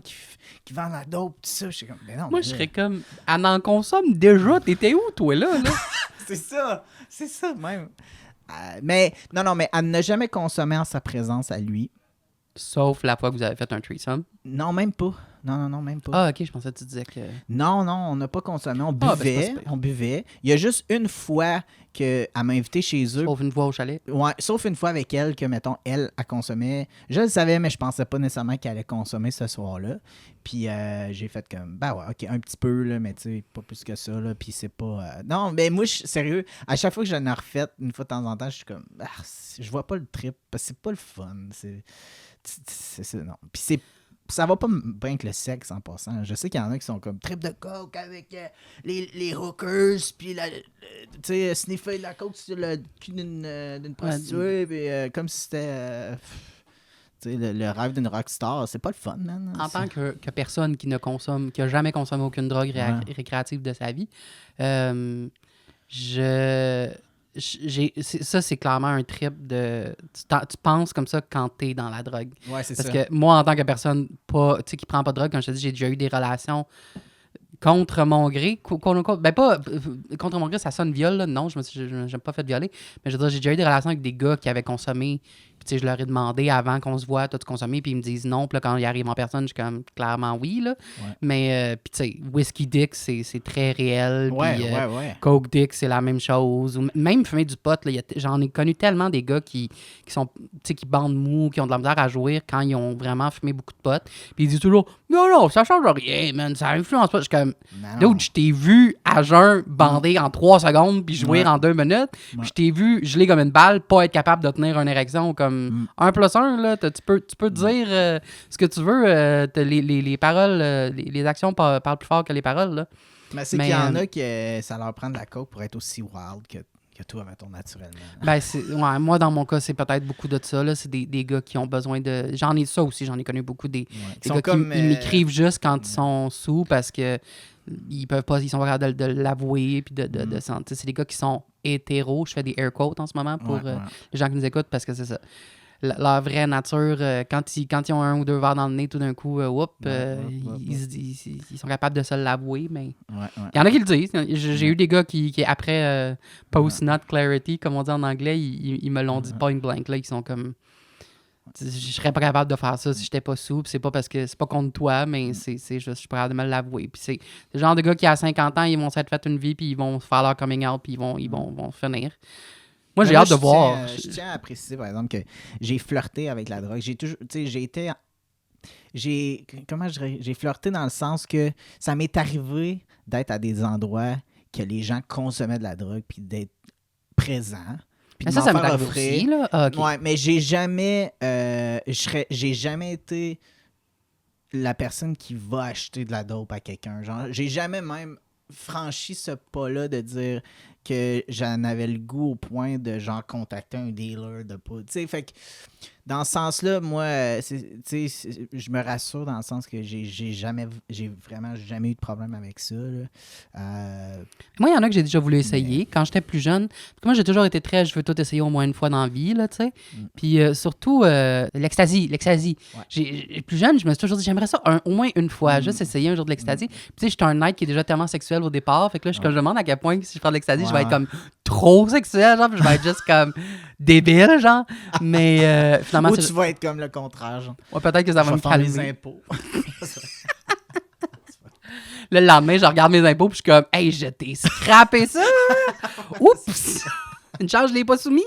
qui vends la dope, tout ça. Je suis comme, ben non. Moi, je serais comme, elle en consomme déjà. T'étais où, toi, là? C'est ça même. Mais elle n'a jamais consommé en sa présence à lui. Sauf la fois que vous avez fait un threesome. Non, même pas. Non, même pas. Ah, ok, je pensais que tu disais que... Non, on n'a pas consommé. On buvait. Il y a juste une fois qu'elle m'a invité chez eux. Sauf une fois au chalet. Ouais, sauf une fois avec elle que, mettons, elle a consommé. Je le savais, mais je pensais pas nécessairement qu'elle allait consommer ce soir-là. Puis j'ai fait comme, ben ouais, ok, un petit peu, là, mais tu sais, pas plus que ça, là. Puis c'est pas... Non, mais moi, sérieux, à chaque fois que j'en ai refait, une fois de temps en temps, je suis comme, je vois pas le trip, parce que c'est pas le fun. C'est non. Puis ça va pas bien avec le sexe en passant. Je sais qu'il y en a qui sont comme trip de coke avec les hookers, puis tu sais, sniffer de la coke sur le cul d'une prostituée, puis comme si c'était le rêve d'une rockstar. C'est pas le fun, man. En tant que personne qui a jamais consommé aucune drogue récréative de sa vie, ça, c'est clairement un trip de... Tu penses comme ça quand t'es dans la drogue. Ouais, c'est Parce ça. que moi, en tant que personne qui prend pas de drogue, comme je te dis, j'ai déjà eu des relations contre mon gré. Ben pas... contre mon gré, ça sonne viol, là. Non, je n'ai pas fait violer. Mais je veux dire, j'ai déjà eu des relations avec des gars qui avaient consommé. Puis, je leur ai demandé avant qu'on se voit, t'as-tu consommé? Puis ils me disent non. Puis là, quand ils arrivent en personne, je suis comme clairement oui, là. Ouais. Mais, puis tu sais, Whiskey Dick, c'est très réel. Ouais, puis, ouais. Coke Dick, c'est la même chose. Ou même fumer du pot, là, j'en ai connu tellement des gars qui sont, tu sais, qui bandent mou, qui ont de la misère à jouir quand ils ont vraiment fumé beaucoup de pot. Puis ils disent toujours, non, ça change rien, man, ça influence pas. Je suis comme, dude, je t'ai vu à jeun bander en 3 secondes puis jouir en 2 minutes. Puis je t'ai vu geler comme une balle, pas être capable de tenir une érection comme 1+1, là. Tu peux dire ce que tu veux. Les paroles, les actions parlent plus fort que les paroles, là. Mais c'est qu'il y en a qui ça leur prend de la coke pour être aussi wild que toi, mettons, naturellement. Ben, moi, dans mon cas, c'est peut-être beaucoup de ça, là. C'est des gars qui ont besoin de... J'en ai ça aussi, j'en ai connu beaucoup. Des gars qui ils m'écrivent juste quand ils sont sous parce que ils sont pas capables de l'avouer puis de sentir. C'est des gars qui sont hétéros. Je fais des air quotes en ce moment pour les gens qui nous écoutent parce que c'est ça. Leur vraie nature, quand ils ont 1 ou 2 verres dans le nez, tout d'un coup, ils sont capables de se l'avouer, mais il y en a qui le disent. J'ai eu des gars qui après post-not clarity, comme on dit en anglais, ils me l'ont dit point blank, là, ils sont comme... Je serais pas capable de faire ça si j'étais pas sous, c'est pas parce que c'est pas contre toi, mais c'est juste, je suis pas capable de me l'avouer. Puis c'est le genre de gars qui à 50 ans, ils vont s'être fait une vie, puis ils vont faire leur coming out, puis ils vont finir. Moi, j'ai hâte de voir. Je tiens à préciser, par exemple, que j'ai flirté avec la drogue. J'ai flirté dans le sens que ça m'est arrivé d'être à des endroits que les gens consommaient de la drogue puis d'être présent. Mais ça m'est arrivé aussi, là. Ah, okay. Ouais, mais j'ai jamais été la personne qui va acheter de la dope à quelqu'un. Genre, j'ai jamais même franchi ce pas-là de dire que j'en avais le goût au point de genre contacter un dealer de pas. Tu sais, fait que dans ce sens-là, moi, je me rassure dans le sens que j'ai vraiment jamais eu de problème avec ça. Moi, il y en a que j'ai déjà voulu essayer quand j'étais plus jeune. Parce que moi, j'ai toujours été je veux tout essayer au moins une fois dans la vie, là, tu sais. Puis surtout, l'ecstasy. Ouais. Plus jeune, je me suis toujours dit, j'aimerais ça au moins une fois, juste essayer un jour de l'ecstasy. Puis tu sais, j'étais un mec qui est déjà tellement sexuel au départ. Fait que là, je me demande à quel point, si je prends de l'ecstasy, je vais être comme trop sexuel, genre, puis je vais être juste comme débile, genre. Mais finalement, ou tu vas être comme le contraire, genre. Ouais, peut-être que ça va me calmer. Les impôts. Le lendemain, je regarde mes impôts, puis je suis comme, hey, je t'ai scrappé ça! Oups! Une chance, je l'ai pas soumis.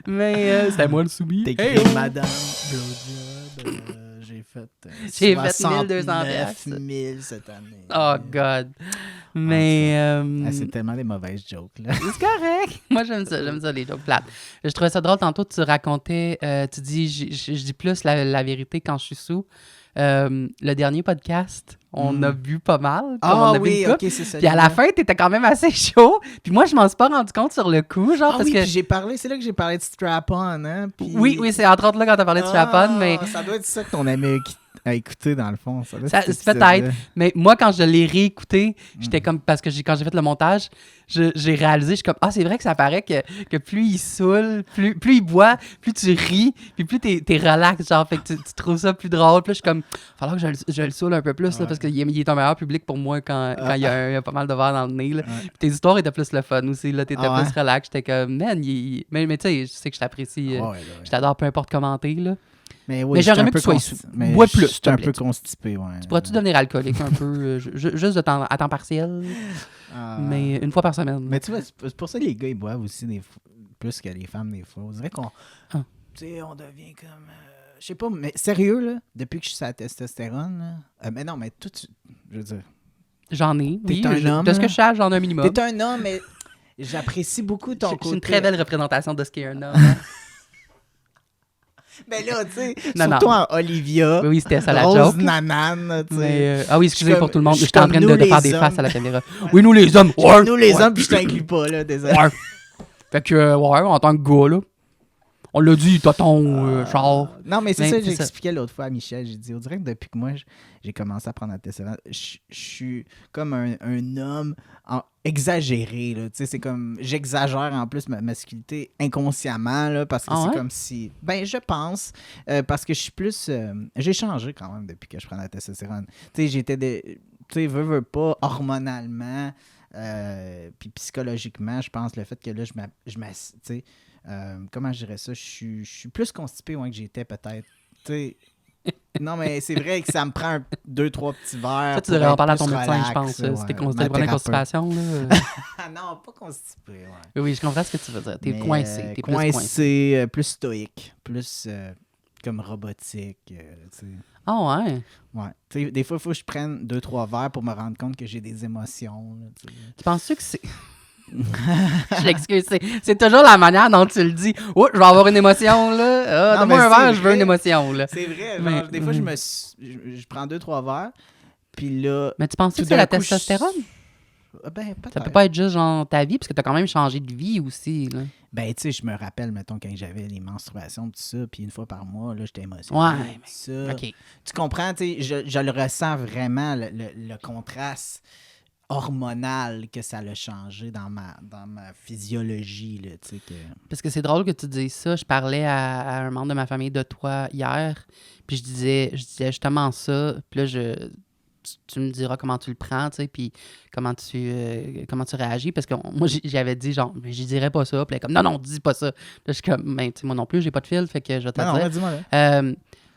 Mais c'était moi le soumis. T'écris Hey, oh! Madame Blowjob. J'ai fait J'ai fait 69 1200 000 cette année. Oh, God. Mais... C'est tellement des mauvaises jokes, là. c'est correct. Moi, j'aime ça, les jokes plates. Je trouvais ça drôle. Tantôt, tu racontais, tu dis, je dis plus la vérité quand je suis sous. Le dernier podcast, on a bu pas mal. Comme on a bu oui, une couple. OK, c'est ça. Puis à la fin, t'étais quand même assez chaud. Puis moi, je m'en suis pas rendu compte sur le coup, genre, parce oui, que... puis j'ai parlé, c'est là que j'ai parlé de Strap-On, hein. Puis... Oui, c'est entre autres là quand t'as parlé de Strap-On, mais... Ça doit être ça que ton ami a écouté, dans le fond. Ça doit être Ça, cet c'est peut-être. épisode-là. Mais moi, quand je l'ai réécouté, j'étais comme... Parce que quand j'ai fait le montage, j'ai réalisé, je suis comme, c'est vrai que ça paraît que plus il saoule, plus il boit, plus tu ris, puis plus t'es relax, genre, fait que tu trouves ça plus drôle. Puis là, je suis comme, il va falloir que je le saoule un peu plus, là, parce qu'il est un meilleur public pour moi quand il y a pas mal de verre dans le nez. Là. Puis tes histoires étaient plus le fun aussi, là, t'étais plus relax. J'étais comme, man, mais tu sais, je sais que je t'apprécie, je t'adore peu importe commenter, là. Mais oui, Mais j'aimerais mieux que tu sois sous. Bois plus, Je s'il suis te un plaît. peu constipé, ouais. Tu pourrais-tu devenir alcoolique un peu, juste à temps partiel, mais une fois par semaine? Mais tu vois, c'est pour ça que les gars, ils boivent aussi plus que les femmes, des fois. On dirait qu'on... Tu sais, on devient comme... je sais pas, mais sérieux, là, depuis que je suis sur la testostérone, là... mais non, mais tout... Je veux dire... J'en ai, oui. T'es un homme, De ce que là. je sache, j'en ai un minimum. T'es un homme, mais j'apprécie beaucoup ton Je côté... suis une très belle représentation de ce qu'est un homme. Mais là, tu sais, Non, surtout non. en Olivia, Oui, c'était ça la Rose joke. Nanane, tu sais. Mais, oui, excusez Je suis pour tout le monde. comme- je suis J'étais en train comme nous, de faire les des faces hommes. à la caméra. Oui, nous les hommes. Ouais, Nous, les ouais, hommes, puis je t'inclus pas, là, désolé. ouais. Fait que, ouais, en tant que gars, là, on l'a dit, tonton, Charles. Non, mais c'est Mais ça que c'est ça. j'expliquais l'autre fois à Michel. J'ai dit, on dirait que depuis que moi, j'ai commencé à prendre la testostérone, je suis comme un homme exagéré. Là. Tu sais, c'est comme, j'exagère en plus ma masculinité inconsciemment, là, parce que Ah c'est ouais? comme si... Ben, je pense, parce que je suis plus... j'ai changé quand même depuis que je prends la testostérone. Tu sais, j'étais... Tu sais, veux pas, hormonalement, puis psychologiquement, je pense, le fait que là, tu sais, comment je dirais ça? Je suis plus constipé que j'étais peut-être. Tu sais, non, mais c'est vrai que ça me prend 2-3 petits verres. Ça, tu pour devrais en être parler à ton plus médecin, relax, je pense. ouais. Si t'es Ma problème de thérapeute. constipation, là. Ah non, pas constipé, ouais. Oui, je comprends ce que tu veux dire. T'es Mais, coincé. T'es plus coincé. coincé, plus stoïque, plus comme robotique, tu sais. Ah ouais. Ouais. Tu sais, des fois, il faut que je prenne 2-3 verres pour me rendre compte que j'ai des émotions. Là, tu sais. Tu penses-tu que c'est... Je l'excuse. C'est toujours la manière dont tu le dis. Oh, je vais avoir une émotion, là. Ah, Non, donne-moi mais un c'est verre, je veux vrai. une émotion, là. C'est vrai, Mais- genre, des fois, je prends 2-3 verres, puis là... Mais tu penses que Tout c'est la d'un coup, testostérone? Ben, peut-être. Ça peut pas être juste genre ta vie, parce que t'as quand même changé de vie aussi, là. Ben, tu sais, je me rappelle, mettons, quand j'avais les menstruations, tout ça, puis une fois par mois, là, j'étais émotionnel. Ouais, tout ça. OK. Tu comprends, tu sais, je le ressens vraiment, le contraste hormonal que ça l'a changé dans ma physiologie, là, tu sais, que... Parce que c'est drôle que tu dises ça. Je parlais à un membre de ma famille de toi hier, puis je disais justement ça. Puis là, tu me diras comment tu le prends, tu sais, puis comment tu réagis. Parce que moi, j'avais dit, genre, je dirais pas ça. Puis elle est comme, non, dis pas ça. Là, je suis comme, ben, tu sais, moi non plus, j'ai pas de fil, fait que je vais te le Non, dire. dis-moi, là.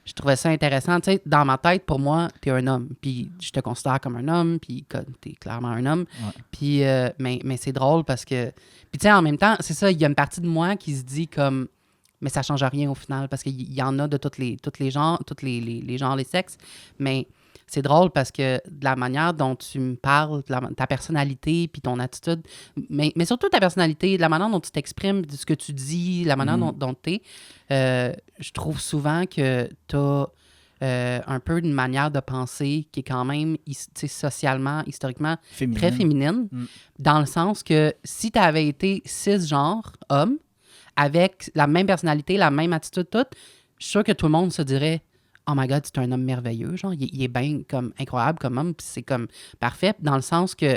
Je trouvais ça intéressant. Tu sais, dans ma tête, pour moi, t'es un homme. Puis je te considère comme un homme, puis t'es clairement un homme. Ouais. Puis, mais c'est drôle parce que... Puis tu sais, en même temps, c'est ça, il y a une partie de moi qui se dit comme... Mais ça change rien au final, parce qu'il y en a de tous les genres, les genres, les sexes. Mais c'est drôle parce que de la manière dont tu me parles, ta personnalité, puis ton attitude, mais surtout ta personnalité, de la manière dont tu t'exprimes, de ce que tu dis, la manière dont tu es, je trouve souvent que tu as un peu une manière de penser qui est quand même, tu sais, socialement, historiquement, Féminine. très féminine, dans le sens que si tu avais été cisgenre, homme, avec la même personnalité, la même attitude, tout, je suis sûr que tout le monde se dirait « Oh my God, c'est un homme merveilleux. » Genre, il est bien comme incroyable comme homme, puis c'est comme parfait, dans le sens que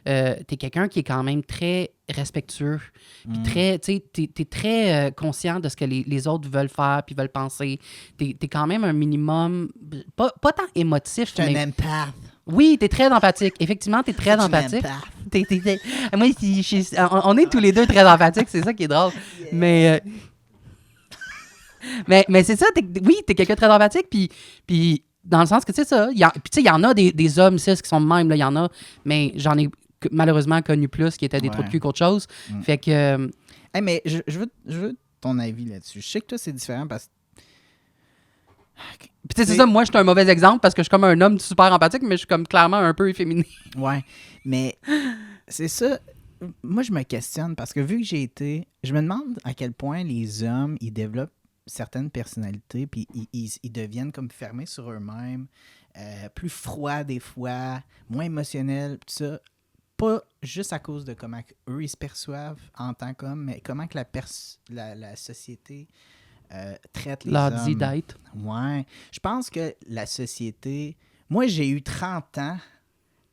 t'es quelqu'un qui est quand même très respectueux, puis très, tu sais, t'es très conscient de ce que les autres veulent faire, puis veulent penser. T'es quand même un minimum, pas tant émotif, Je suis mais... un empath. Oui, t'es très empathique. Effectivement, t'es très Je suis un empathique. empath. Moi, on est tous les deux très empathiques, c'est ça qui est drôle. Mais c'est ça, oui, t'es quelqu'un de très empathique, puis dans le sens que, tu sais ça, puis tu sais, il y en a des hommes cis qui sont de même, là, il y en a, mais j'en ai malheureusement connu plus qui étaient des trous de cul qu'autre chose. Fait que... Hey, mais je veux ton avis là-dessus. Je sais que toi, c'est différent parce que... Puis tu sais, c'est ça, moi, je suis un mauvais exemple parce que je suis comme un homme super empathique, mais je suis comme clairement un peu efféminé. Ouais, mais c'est ça. Moi, je me questionne parce que vu que j'ai été... Je me demande à quel point les hommes, ils développent certaines personnalités puis ils deviennent comme fermés sur eux-mêmes, plus froids des fois, moins émotionnels, tout ça. Pas juste à cause de comment eux ils se perçoivent en tant qu'hommes, mais comment que la société traite les Leur hommes. dit d'être. Ouais. Je pense que la société... Moi, j'ai eu 30 ans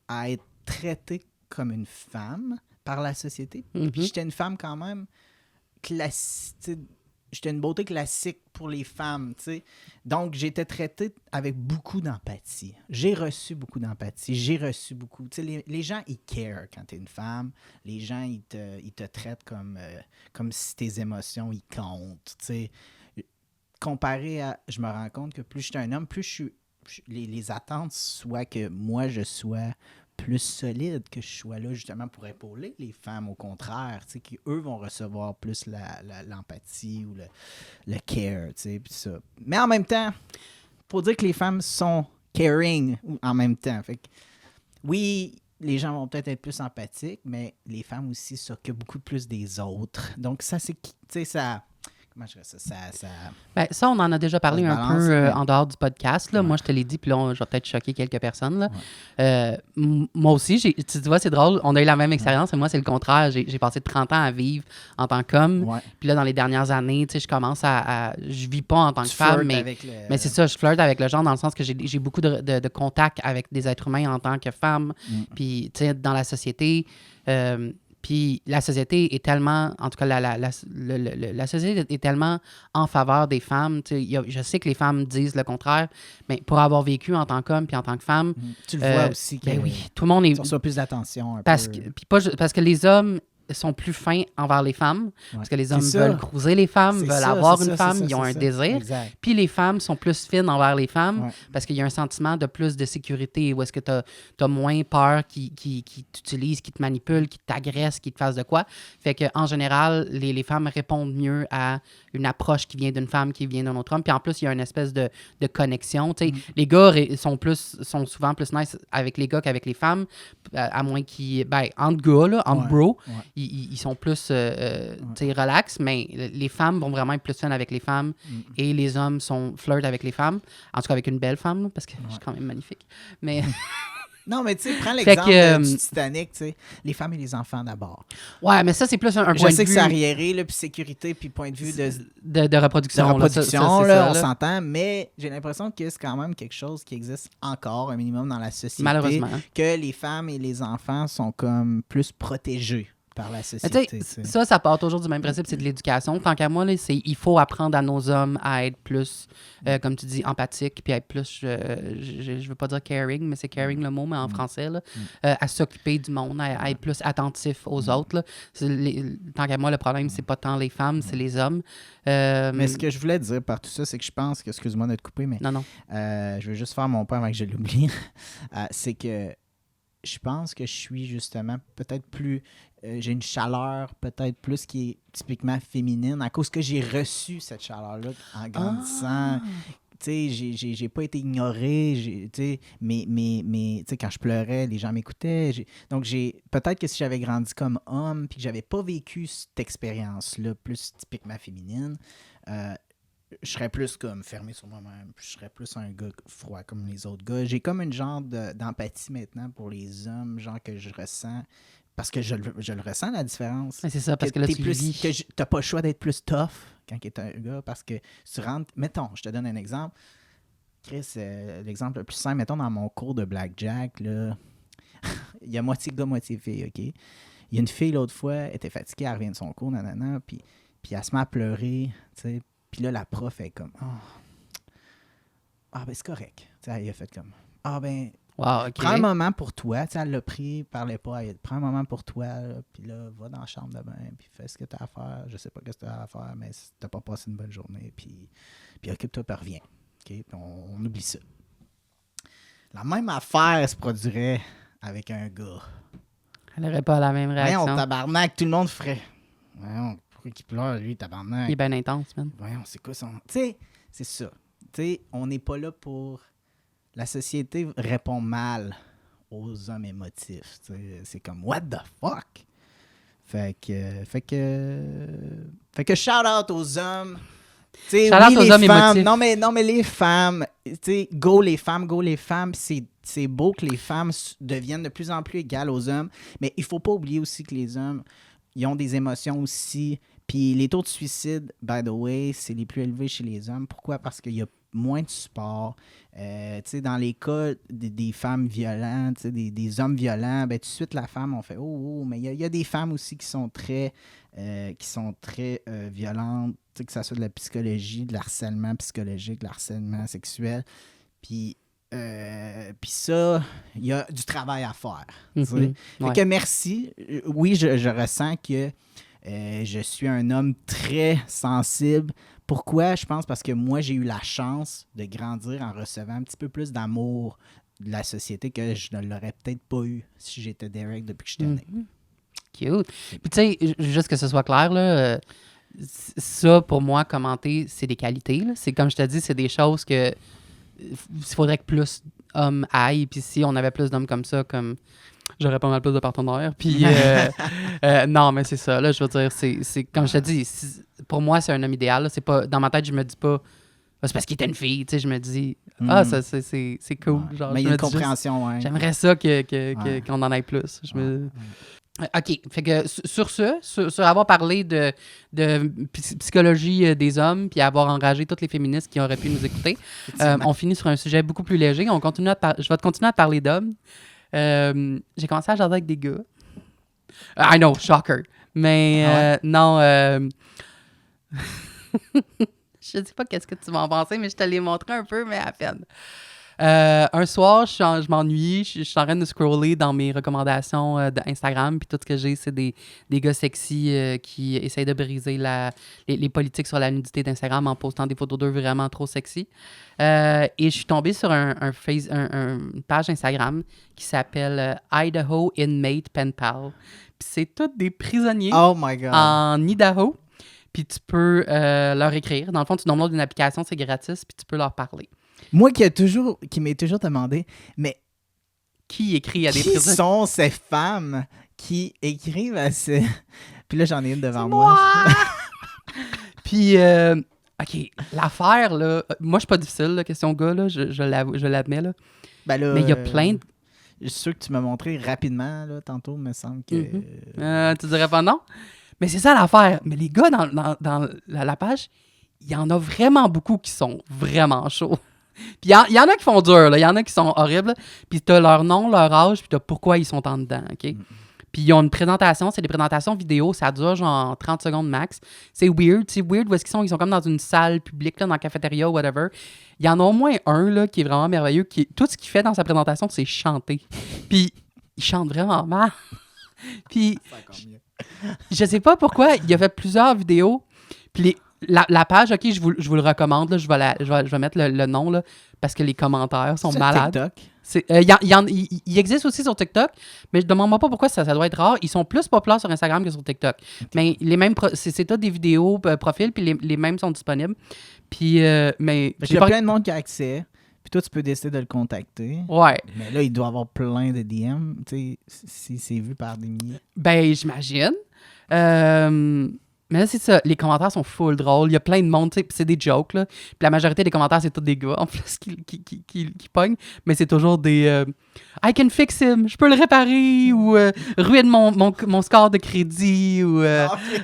à être traité comme une femme par la société. Puis j'étais une femme quand même classique. J'étais une beauté classique pour les femmes, tu sais. Donc, j'ai été traitée avec beaucoup d'empathie. J'ai reçu beaucoup d'empathie. J'ai reçu beaucoup... Tu sais, les gens, ils care quand t'es une femme. Les gens, ils te traitent comme si tes émotions, ils comptent, tu sais. Comparé à... Je me rends compte que plus je suis un homme, plus les attentes soient que moi, je sois plus solide, que je sois là justement pour épauler les femmes, au contraire, tu sais, qu'eux vont recevoir plus l'empathie ou le care, tu sais, puis ça. Mais en même temps, pour dire que les femmes sont caring en même temps. Fait que, oui, les gens vont peut-être être plus empathiques, mais les femmes aussi s'occupent beaucoup plus des autres. Donc ça, c'est, tu sais, ça... Comment je dirais ça? Ben, ça, on en a déjà parlé Ça se un balance, peu mais- en dehors du podcast. Là. Ouais. Moi, je te l'ai dit, puis là, je vais peut-être choquer quelques personnes. Là. Moi aussi, tu vois, c'est drôle, on a eu la même expérience, mais moi, c'est le contraire. J'ai passé 30 ans à vivre en tant qu'homme. Ouais. Puis là, dans les dernières années, tu sais, je commence je vis pas en tant que Tu femme, flirtes mais avec mais c'est ça, je flirte avec le genre dans le sens que j'ai beaucoup de contact avec des êtres humains en tant que femme. Puis, tu sais, dans la société... puis la société est tellement, en tout cas, la société est tellement en faveur des femmes. Tu sais, je sais que les femmes disent le contraire, mais pour avoir vécu en tant qu'homme puis en tant que femme, Tu le vois aussi que ben oui, tout le monde est... tu reçois plus d'attention un Parce peu. parce que les hommes sont plus fins envers les femmes, parce que les C'est hommes ça. veulent cruiser les femmes, C'est veulent ça, avoir c'est une ça, femme, c'est ça, ils ont c'est un ça. désir. Exact. Puis les femmes sont plus fines envers les femmes, Ouais. parce qu'il y a un sentiment de plus de sécurité, où est-ce que tu as moins peur qu'ils t'utilisent, qu'ils te manipulent, qu'ils t'agressent, qu'ils te fassent de quoi. Fait qu'en général, les femmes répondent mieux à une approche qui vient d'une femme, qui vient d'un autre homme. Puis en plus, il y a une espèce de connexion. Tu sais, les gars sont souvent plus nice avec les gars qu'avec les femmes, à moins qu'ils... Ben, entre gars, là, entre Ouais. bros, Ouais. ils sont plus tu sais, relax, mais les femmes vont vraiment être plus fun avec les femmes et les hommes flirtent avec les femmes. En tout cas, avec une belle femme, là, parce que je suis quand même magnifique. Mais Non, mais tu sais, prends Fait l'exemple que, du Titanic, tu sais. Les femmes et les enfants d'abord. ouais, mais ça, c'est plus un Je point sais de que vue c'est arriéré, là, puis sécurité, puis point de vue de reproduction. de là. Ça, reproduction, c'est là, ça, on là. s'entend, mais j'ai l'impression que c'est quand même quelque chose qui existe encore, un minimum dans la société. Malheureusement. Que les femmes et les enfants sont comme plus protégés par la Mais société. tu sais, tu sais. ça part toujours du même principe, c'est de l'éducation. Tant qu'à moi, là, il faut apprendre à nos hommes à être plus, comme tu dis, empathiques, puis à être plus, je veux pas dire caring, mais c'est caring le mot, mais en français, là, à s'occuper du monde, à être plus attentif aux autres. Là. Tant qu'à moi, le problème, c'est pas tant les femmes, c'est les hommes. Mais ce que je voulais dire par tout ça, c'est que je pense que, excuse-moi de te couper, mais Non. je veux juste faire mon point avant que je l'oublie. C'est que je pense que je suis justement peut-être plus... j'ai une chaleur peut-être plus qui est typiquement féminine à cause que j'ai reçu cette chaleur-là en grandissant. Tu sais, j'ai pas été ignoré, tu sais, mais tu sais, quand je pleurais, les gens m'écoutaient. Donc, peut-être que si j'avais grandi comme homme puis que j'avais pas vécu cette expérience-là plus typiquement féminine, je serais plus comme fermé sur moi-même. Je serais plus un gars froid comme les autres gars. J'ai comme une genre d'empathie maintenant pour les hommes, genre que je ressens, parce que je le ressens, la différence. Mais c'est ça, parce que là, t'es tu plus, vis. que t'as pas le choix d'être plus tough quand t'es un gars, parce que tu rentres... Mettons, je te donne un exemple. Chris, l'exemple le plus simple, mettons dans mon cours de blackjack, là, il y a moitié gars, moitié fille, OK? Il y a une fille, l'autre fois, elle était fatiguée, elle revient de son cours, nanana, puis elle se met à pleurer, tu sais. Puis là, la prof est comme, ben c'est correct. Tu sais, elle a fait comme, ben, Wow, OK. prends un moment pour toi. Tu sais, elle l'a pris, parlait pas. Elle dit, prends un moment pour toi, là, puis là, va dans la chambre de bain, puis fais ce que tu as à faire. Je sais pas ce que tu as à faire, mais si t'as pas passé une bonne journée, puis occupe-toi, puis reviens. OK? Puis on oublie ça. La même affaire se produirait avec un gars. Elle n'aurait pas la même Voyons, réaction. tabarnak, tout le monde ferait. Voyons, pourquoi il pleure, lui, tabarnak? Il est bien intense, man. Voyons, c'est quoi son... Tu sais, c'est ça. Tu sais, on n'est pas là pour... La société répond mal aux hommes émotifs. Tu sais, c'est comme, what the fuck? Fait que shout out aux hommes. Tu sais, Shout out aux les hommes femmes. émotifs. Non, mais les femmes. Tu sais, go les femmes. C'est beau que les femmes deviennent de plus en plus égales aux hommes. Mais il faut pas oublier aussi que les hommes, ils ont des émotions aussi. Puis les taux de suicide, by the way, c'est les plus élevés chez les hommes. Pourquoi? Parce qu'il y a moins de support. Tu sais, dans les cas des femmes violentes, tu sais, des hommes violents, ben tout de suite, la femme, on fait « Oh, mais il y a des femmes aussi qui sont très violentes, tu sais, que ça soit de la psychologie, de l'harcèlement psychologique, de l'harcèlement sexuel. Puis ça, il y a du travail à faire. Tu sais. Mhm. Fait Ouais. que merci. Oui, je ressens que je suis un homme très sensible. Pourquoi? Je pense parce que moi, j'ai eu la chance de grandir en recevant un petit peu plus d'amour de la société que je ne l'aurais peut-être pas eu si j'étais Derek depuis que j'étais né. Mhm. Cute. Puis tu sais, juste que ce soit clair, là, ça, pour moi, commenter, c'est des qualités. Là. C'est comme je te dis, c'est des choses que il faudrait que plus d'hommes aillent. Puis si on avait plus d'hommes comme ça, comme j'aurais pas mal plus de partenaires. Puis non, mais c'est ça. Là, je veux dire, c'est comme je te dis, pour moi, c'est un homme idéal. Là. C'est pas, dans ma tête, je me dis pas, ah, c'est parce qu'il était une fille. Tu sais, je me dis, ça, c'est cool. Ouais. Genre, Mais il je y a me une dis juste, compréhension, ouais. j'aimerais ça Ouais. qu'on en ait plus. Je me... Ouais. OK. Fait que sur avoir parlé de psychologie des hommes puis avoir enragé toutes les féministes qui auraient pu nous écouter, on finit sur un sujet beaucoup plus léger. Je vais continuer à te parler d'hommes. J'ai commencé à jaser avec des gars. I know, shocker. Mais non, je sais pas qu'est-ce que tu vas en penser, mais je te l'ai montré un peu, mais à peine. Un soir, je m'ennuie, je suis en train de scroller dans mes recommandations d'Instagram, puis tout ce que j'ai, c'est des gars sexy qui essayent de briser les politiques sur la nudité d'Instagram en postant des photos d'eux vraiment trop sexy. Et je suis tombée sur une page Instagram qui s'appelle Idaho Inmate Pen Pal. Puis c'est tous des prisonniers Oh my God. en Idaho. Puis tu peux leur écrire. Dans le fond, tu downloads une application, c'est gratis, puis tu peux leur parler. Moi qui m'ai toujours demandé, mais Qui écrit à des qui prisonniers? sont ces femmes qui écrivent à ces... Puis là, j'en ai une devant moi. Puis, OK, l'affaire, là, moi, je suis pas difficile, la question gars, là, je l'admets, là. Ben là, Mais il y a plein de... Je suis sûr que tu m'as montré rapidement, là, tantôt, il me semble que... tu dirais pas non? Mais c'est ça l'affaire. Mais les gars, dans la page, il y en a vraiment beaucoup qui sont vraiment chauds. Puis il y en a qui font dur, là. Il y en a qui sont horribles. Puis t'as leur nom, leur âge, puis t'as pourquoi ils sont en dedans, OK? Puis ils ont une présentation, c'est des présentations vidéo, ça dure genre 30 secondes max. C'est weird où est-ce qu'ils sont? Ils sont comme dans une salle publique, là, dans la cafétéria ou whatever. Il y en a au moins un, là, qui est vraiment merveilleux, tout ce qu'il fait dans sa présentation, c'est chanter. Puis il chante vraiment mal. Puis je sais pas pourquoi, il a fait plusieurs vidéos. Puis la page, OK, je vous le recommande, là, je vais mettre le nom, là, parce que les commentaires sont Sur malades. TikTok? Il existe aussi sur TikTok, mais je ne demande pas pourquoi ça doit être rare. Ils sont plus populaires sur Instagram que sur TikTok. Mais les mêmes c'est tout des vidéos profils, puis les mêmes sont disponibles. Puis, mais Il y a plein de monde qui a accès, puis toi, tu peux décider de le contacter. Ouais. Mais là, il doit avoir plein de DM, tu sais, si c'est vu par des milliers. Ben, j'imagine. Mais là, c'est ça. Les commentaires sont full drôles. Il y a plein de monde, tu sais, puis c'est des jokes, là. Puis la majorité des commentaires, c'est tous des gars, en plus, qui pognent. Mais c'est toujours des I can fix him, je peux le réparer, ou ruine mon score de crédit, ou tu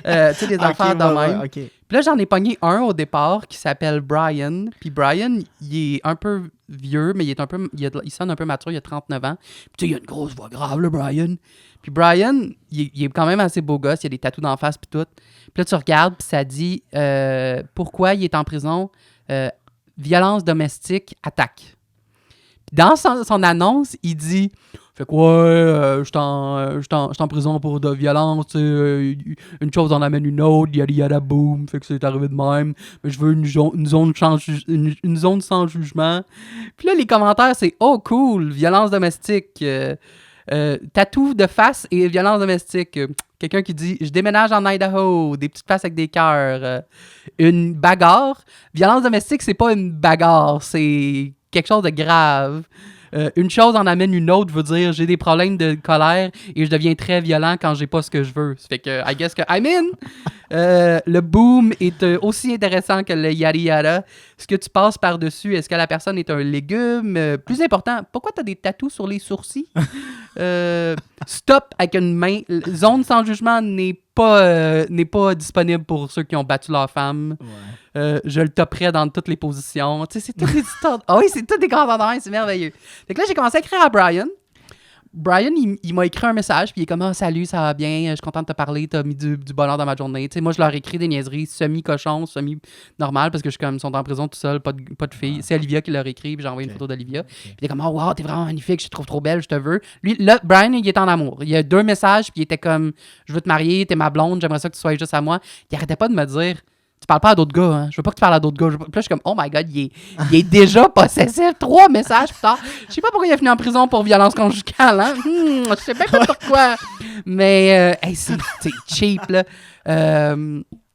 sais, des affaires de même. OK. Puis là, j'en ai pogné un au départ qui s'appelle Brian. Puis Brian, il est un peu vieux, mais il sonne un peu mature, il a 39 ans. Puis tu sais, il a une grosse voix grave, là, Brian. Puis Brian, il est quand même assez beau gosse, il a des tatous d'en face, puis tout. Puis là, tu regardes, puis ça dit pourquoi il est en prison, violence domestique, attaque. Puis dans son annonce, il dit fait quoi, je suis en prison pour de violence, tu sais, une chose en amène une autre, yada yada boum, fait que c'est arrivé de même, mais je veux une zone sans jugement. Puis là, les commentaires, c'est oh cool, violence domestique. Tatou de face et violence domestique. Quelqu'un qui dit « Je déménage en Idaho », des petites faces avec des cœurs. Une bagarre. Violence domestique, c'est pas une bagarre, c'est quelque chose de grave. Une chose en amène une autre, veut dire j'ai des problèmes de colère et je deviens très violent quand j'ai pas ce que je veux. Ça fait que, I guess que I'm in. Le boom est aussi intéressant que le yada yada. Ce que tu passes par-dessus, est-ce que la personne est un légume? Plus important, pourquoi t'as des tatous sur les sourcils? Stop avec une main. Zone sans jugement n'est pas disponible pour ceux qui ont battu leur femme. Ouais. Je le toperais dans toutes les positions. Tu sais, c'est toutes des histoires. Ah oui, c'est toutes des grands honneurs, c'est merveilleux. Fait que là, j'ai commencé à écrire à Brian. Brian, il m'a écrit un message, puis il est comme « Ah, salut, ça va bien, je suis content de te parler, t'as mis du bonheur dans ma journée. » Tu sais, moi, je leur écris des niaiseries semi-cochons, semi-normales, parce que je suis comme, ils sont en prison tout seuls, pas de filles. Ouais. C'est Olivia qui leur écrit, puis j'ai envoyé une photo d'Olivia. Puis il est comme « Oh, wow, t'es vraiment magnifique, je te trouve trop belle, je te veux. » Lui, là, Brian, il est en amour. Il y a 2 messages, puis il était comme « Je veux te marier, t'es ma blonde, j'aimerais ça que tu sois juste à moi. » Il arrêtait pas de me dire « Tu parles pas à d'autres gars, hein. Je veux pas que tu parles à d'autres gars. » Puis là, je suis comme, oh my god, il est déjà possessif. 3 messages plus tard. Je sais pas pourquoi il est fini en prison pour violence conjugale, hein. Je sais même pas pourquoi. Mais, hey, c'est cheap, là.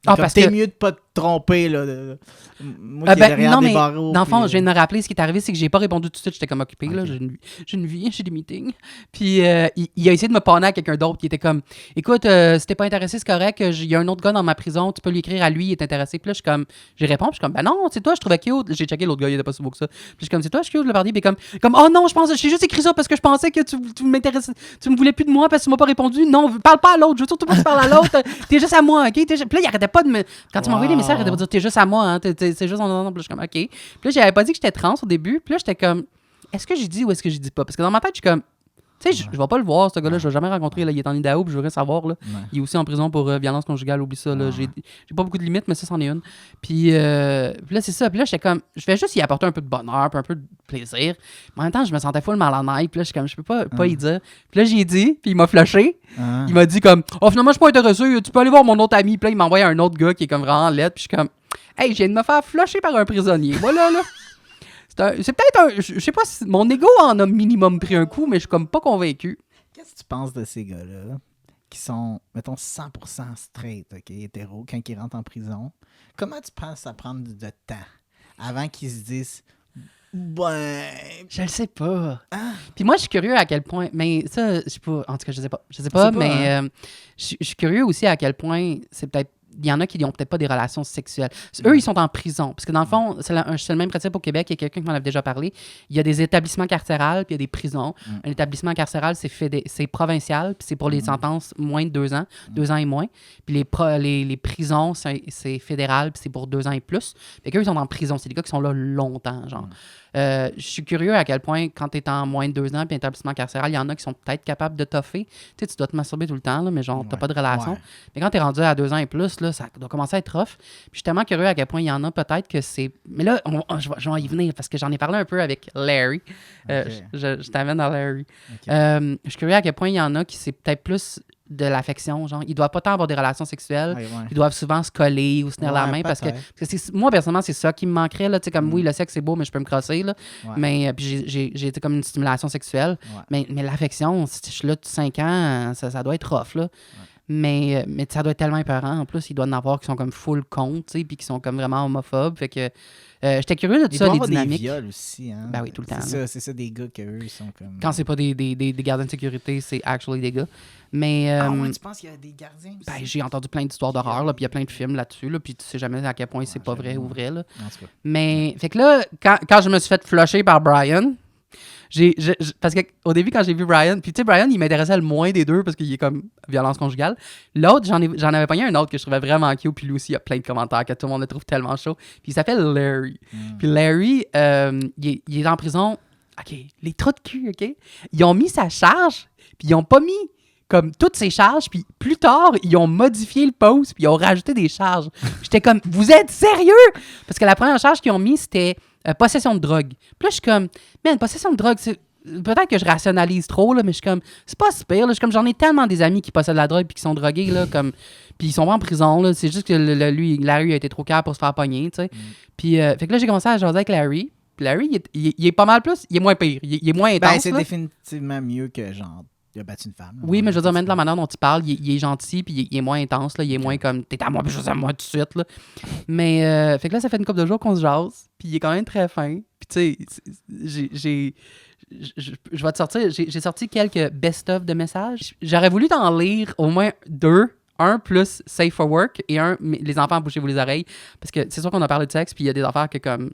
Parce que mieux de pas te tromper, là. Moi qui ai derrière des barreaux. Dans le fond, je viens de me rappeler, ce qui est arrivé, c'est que j'ai pas répondu tout de suite. J'étais comme occupé, là. J'ai une vie, j'ai des meetings. Puis il a essayé de me panner à quelqu'un d'autre qui était comme, écoute, si t'es pas intéressé, c'est correct. Il y a un autre gars dans ma prison, tu peux lui écrire à lui, il est intéressé. Puis là, j'ai répondu, puis je suis comme, ben non, c'est toi, je trouvais cute. J'ai checké l'autre gars, il était pas si beau que ça. Puis je suis comme, c'est toi, je suis cute, le parti. Puis comme, oh non, j'ai juste écrit ça parce que je pensais que tu m'intéressais, tu me voulais plus de moi parce que tu m'as pas répondu. Non, parle pas à l'autre, je veux surtout pas que tu parles à l'autre. T'es juste à moi, ok? Puis là, il arrêtait pas de me. Quand tu m'as envoyé des messages, il arrêtait pas de dire, t'es juste à moi, hein, c'est juste en. Puis là, je suis comme, OK. Puis là, j'avais pas dit que j'étais trans au début. Puis là, j'étais comme, est-ce que j'ai dit ou est-ce que j'ai dit pas? Parce que dans ma tête, je suis comme, tu sais, je vais pas le voir, ce gars-là. Je vais jamais rencontrer. Là, il est en Idaho, puis je veux rien savoir. Là. Ouais. Il est aussi en prison pour violence conjugale, oublie ça. Là. J'ai pas beaucoup de limites, mais ça, c'en est une. Puis là, c'est ça. Puis là, j'étais comme, je vais juste y apporter un peu de bonheur, puis un peu de plaisir. Mais en même temps, je me sentais full mal en aille. Puis là, je suis comme, je peux pas y dire. Puis là, j'ai dit, puis il m'a flushé. Il m'a dit comme, oh, finalement, je suis pas intéressé. Tu peux aller voir mon autre ami. Puis là, il m'a envoyé un autre gars qui est comme vraiment laid. Puis je suis comme, hey, je viens de me faire flusher par un prisonnier. Voilà, là. C'est peut-être un. Je sais pas si mon ego en a minimum pris un coup, mais je suis comme pas convaincu. Qu'est-ce que tu penses de ces gars-là qui sont, mettons, 100% straight, ok, hétéro, quand ils rentrent en prison? Comment tu penses que ça prend de temps avant qu'ils se disent. Ben. Je le sais pas. Ah. Puis moi, je suis curieux à quel point. Mais ça, je sais pas. En tout cas, je sais pas. Je sais pas, mais hein? Je suis curieux aussi à quel point c'est peut-être. Il y en a qui n'ont peut-être pas des relations sexuelles. Eux, ils sont en prison. Parce que dans le fond, c'est le même principe au Québec. Il y a quelqu'un qui m'en avait déjà parlé. Il y a des établissements carcérales, puis il y a des prisons. Un établissement carcéral, c'est provincial, puis c'est pour les sentences moins de 2 ans, 2 ans et moins. Puis les prisons, c'est fédéral, puis c'est pour 2 ans et plus. Fait qu'eux, ils sont en prison. C'est des gars qui sont là longtemps, genre. Je suis curieux à quel point, quand tu es en moins de 2 ans, puis établissement carcéral, il y en a qui sont peut-être capables de toffer. Tu sais, tu dois te masturber tout le temps, là, mais genre, t'as pas de relation. Ouais. Mais quand tu es rendu à 2 ans et plus, là, ça doit commencer à être rough. Puis je suis tellement curieux à quel point il y en a peut-être que c'est. Mais là, je vais y venir parce que j'en ai parlé un peu avec Larry. Okay. Je t'amène à Larry. Okay. Je suis curieux à quel point il y en a qui c'est peut-être plus de l'affection, genre, ils doivent pas tant avoir des relations sexuelles, ils doivent souvent se coller ou se tenir la main parce que moi personnellement c'est ça qui me manquerait là, tu sais comme oui le sexe c'est beau mais je peux me crosser là, mais puis j'ai été comme une stimulation sexuelle, mais l'affection, si je suis là depuis 5 ans, ça doit être rough là. Mais ça doit être tellement épeurant. En plus, il doit en avoir qui sont comme full contre, tu sais, puis qui sont comme vraiment homophobes. Fait que j'étais curieux de tout ça, les dynamiques. Il doit y avoir des viols aussi, hein. Ben oui, tout le temps. C'est ça, des gars qu'eux, ils sont comme. Quand c'est pas des gardiens de sécurité, c'est actually des gars. Mais. ouais, tu penses qu'il y a des gardiens aussi? Ben, j'ai entendu plein d'histoires d'horreur, là, puis il y a plein de films là-dessus, là, puis tu sais jamais à quel point c'est pas vrai ou vrai, là. Mais, fait que là, quand je me suis fait flusher par Brian. Parce qu'au début, quand j'ai vu Brian, puis tu sais, Brian, il m'intéressait le moins des deux parce qu'il est comme violence conjugale. L'autre, j'en avais pogné un autre que je trouvais vraiment cute, puis lui aussi, il y a plein de commentaires que tout le monde le trouve tellement chaud. Puis il s'appelle Larry. Puis Larry, il est en prison. OK, les trous de cul, OK? Ils ont mis sa charge, puis ils ont pas mis comme toutes ses charges, puis plus tard, ils ont modifié le post, puis ils ont rajouté des charges. J'étais comme, vous êtes sérieux? Parce que la première charge qu'ils ont mis, c'était possession de drogue. Puis là, je suis comme, man, possession de drogue, c'est... Peut-être que je rationalise trop, là, mais je suis comme, c'est pas si pire. Là. Je suis comme, j'en ai tellement des amis qui possèdent de la drogue puis qui sont drogués, là, comme, puis ils sont pas en prison. Là. C'est juste que Larry a été trop calme pour se faire pogner, tu sais. Puis, fait que là, j'ai commencé à jaser avec Larry. Puis Larry, il est pas mal plus, il est moins pire. Il est moins intense. Ben, c'est définitivement mieux que, genre, Il a battu une femme. Oui, mais je veux dire, même de la manière dont il parle, il est gentil, puis il est moins intense, là, il est moins comme « t'es à moi, puis je suis à moi tout de suite », là. Mais, fait que là, ça fait une couple de jours qu'on se jase, puis il est quand même très fin. Puis tu sais, je vais te sortir, j'ai sorti quelques best-of de messages. J'aurais voulu t'en lire au moins 2. Un plus Safe for Work et un les enfants, bouchez-vous les oreilles. Parce que c'est sûr qu'on a parlé de sexe, puis il y a des affaires que comme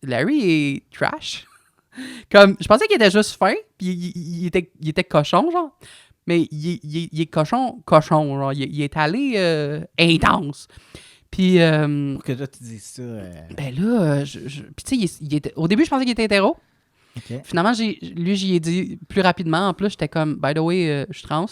Larry est trash. Comme, je pensais qu'il était juste fin, puis il était cochon, genre. Mais il est cochon, genre. Il est allé intense. Puis... Pour que toi, tu dises ça... Ben là, puis tu sais, au début, je pensais qu'il était hétéro. OK. Finalement, j'y ai dit plus rapidement. En plus, j'étais comme, by the way, je suis trans.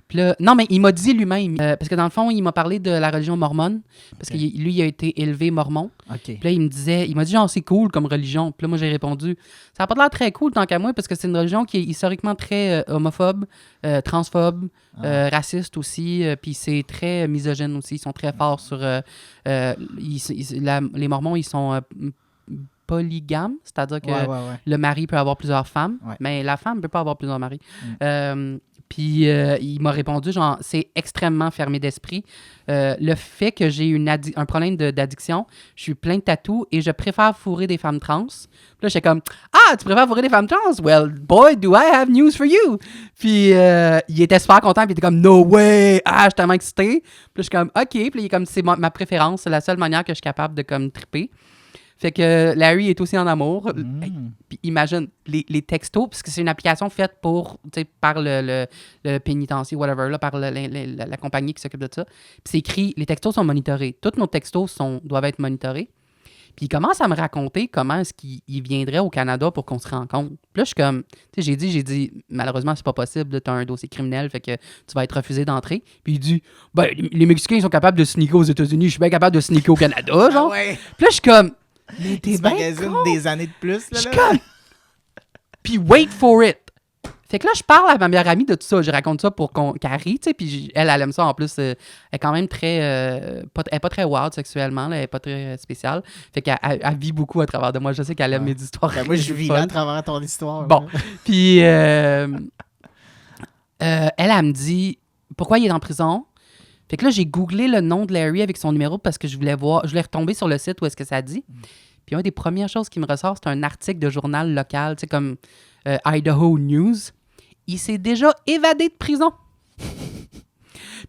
Puis là, non, mais il m'a dit lui-même, parce que dans le fond, il m'a parlé de la religion mormone, parce que lui, il a été élevé mormon. OK. Puis là, il m'a dit, genre, c'est cool comme religion. Puis là, moi, j'ai répondu, ça n'a pas l'air très cool tant qu'à moi, parce que c'est une religion qui est historiquement très homophobe, transphobe, raciste aussi, puis c'est très misogyne aussi. Ils sont très forts sur... les mormons, ils sont... polygames, c'est-à-dire que le mari peut avoir plusieurs femmes, mais la femme ne peut pas avoir plusieurs maris. Puis il m'a répondu, genre, c'est extrêmement fermé d'esprit. Le fait que j'ai un problème d'addiction, je suis plein de tatous et je préfère fourrer des femmes trans. Puis là, j'étais comme, ah, tu préfères fourrer des femmes trans? Well, boy, do I have news for you! Puis il était super content, puis il était comme, no way! Ah, je suis tellement excité. Puis là, je suis comme, OK. Puis il est comme, c'est ma préférence, c'est la seule manière que je suis capable de comme triper. Fait que Larry est aussi en amour. Puis imagine, les textos, parce que c'est une application faite pour, tu sais, par le pénitencier, whatever, là, par la compagnie qui s'occupe de ça. Puis c'est écrit, les textos sont monitorés. Tous nos textos doivent être monitorés. Puis il commence à me raconter comment est-ce qu'il viendrait au Canada pour qu'on se rencontre. Puis là, je suis comme, tu sais, j'ai dit, malheureusement, c'est pas possible, tu as un dossier criminel, fait que tu vas être refusé d'entrer. Puis il dit, ben, les Mexicains, ils sont capables de sneaker aux États-Unis, je suis bien capable de sneaker au Canada, genre. Puis là, je suis comme, mais t'es bien con. Des années de plus, là. Je suis comme... Puis wait for it. Fait que là, je parle à ma meilleure amie de tout ça. Je raconte ça pour qu'elle rie, tu sais. Puis elle aime ça. En plus, elle est quand même très... elle est pas très wild sexuellement. Là, elle est pas très spéciale. Fait qu'elle vit beaucoup à travers de moi. Je sais qu'elle aime mes histoires. Ben, moi, je vis là à travers ton histoire. Bon. Puis elle me dit pourquoi il est en prison. Fait que là, j'ai googlé le nom de Larry avec son numéro parce que je voulais retomber sur le site où est-ce que ça dit. Puis une des premières choses qui me ressort, c'est un article de journal local, tu sais, comme Idaho News. Il s'est déjà évadé de prison.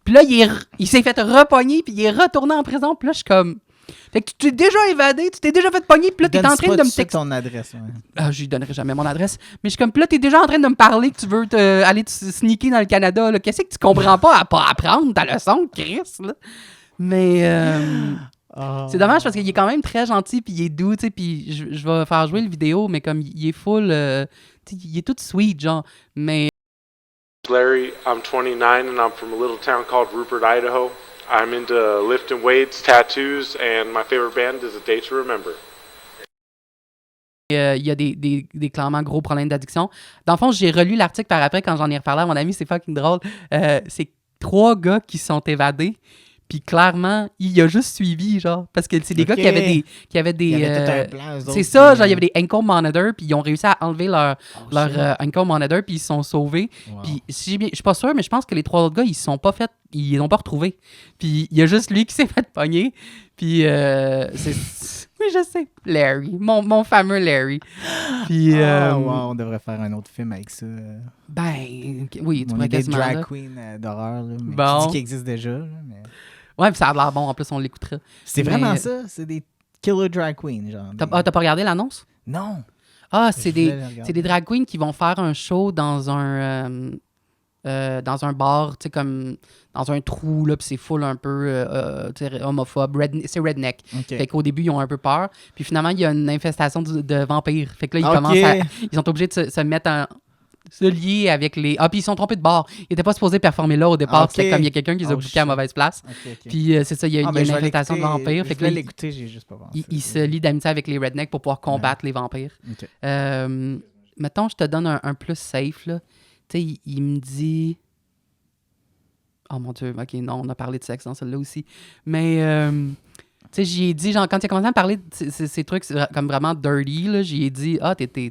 Puis là, il s'est fait repogner, puis il est retourné en prison. Puis là, je suis comme... Fait que tu t'es déjà évadé, tu t'es déjà fait pogner, puis là, t'es en train de me texter. Ton adresse, ouais. Ah, je lui donnerai jamais mon adresse. Mais je suis comme, puis là, t'es déjà en train de me parler que tu veux aller te sneaker dans le Canada. Là. Qu'est-ce que tu comprends pas à pas apprendre ta leçon, Chris? Là? Mais c'est dommage parce qu'il est quand même très gentil, puis il est doux, tu sais, puis je vais faire jouer le vidéo, mais comme il est full, il est tout sweet, genre. Mais... Larry, I'm 29 and I'm from a little town called Rupert, Idaho. I'm into lifting weights, tattoos, and my favorite band is A Day to Remember. Il y a des clairement gros problèmes d'addiction. Dans le fond, j'ai relu l'article par après quand j'en ai reparlé à mon ami, c'est fucking drôle. C'est 3 gars qui sont évadés. Puis clairement, il a juste suivi, genre, parce que c'est des gars qui avaient des... Il y avait tout un plan, eux autres, c'est ça, genre, il y avait des ankle monitors, puis ils ont réussi à enlever leur ankle monitor, puis ils se sont sauvés. Wow. Puis je suis pas sûr, mais je pense que les 3 autres gars, ils les ont pas retrouvés. Puis il y a juste lui qui s'est fait pogner. Puis oui, je sais, Larry, mon fameux Larry. Puis wow, on devrait faire un autre film avec ça. Ben, oui, tu on pourrais est des quasiment... drag queens d'horreur, là, mais Bon. qui dit qu'il existe déjà. Là, mais... Ouais, puis ça a l'air bon, en plus, on l'écoutera. C'est vraiment ça, c'est des killer drag queens, genre. T'as pas regardé l'annonce? Non. Ah, c'est Je voulais le regarder. des drag queens qui vont faire un show dans un bar, tu sais, comme dans un trou, là, puis c'est full un peu homophobe. C'est redneck. Okay. Fait qu'au début, ils ont un peu peur. Puis finalement, il y a une infestation de vampires. Fait que là, ils sont obligés de se mettre se lier avec les... Ah, puis ils sont trompés de bar. Ils n'étaient pas supposés performer là au départ. Okay. C'était comme il y a quelqu'un qui les a bouqués à mauvaise place. Okay. Puis c'est ça, il y a une infestation de vampires. Fait que là, l'écouter, j'ai juste pas pensé. il se lie d'amitié avec les rednecks pour pouvoir combattre les vampires. Okay. Mettons, je te donne un plus safe, là. Tu sais, il me dit... Oh mon Dieu, OK, non, on a parlé de sexe dans celle-là aussi. Mais Tu sais, j'y ai dit, genre, quand il a commencé à me parler de ces trucs comme vraiment dirty, là, j'y ai dit, t'es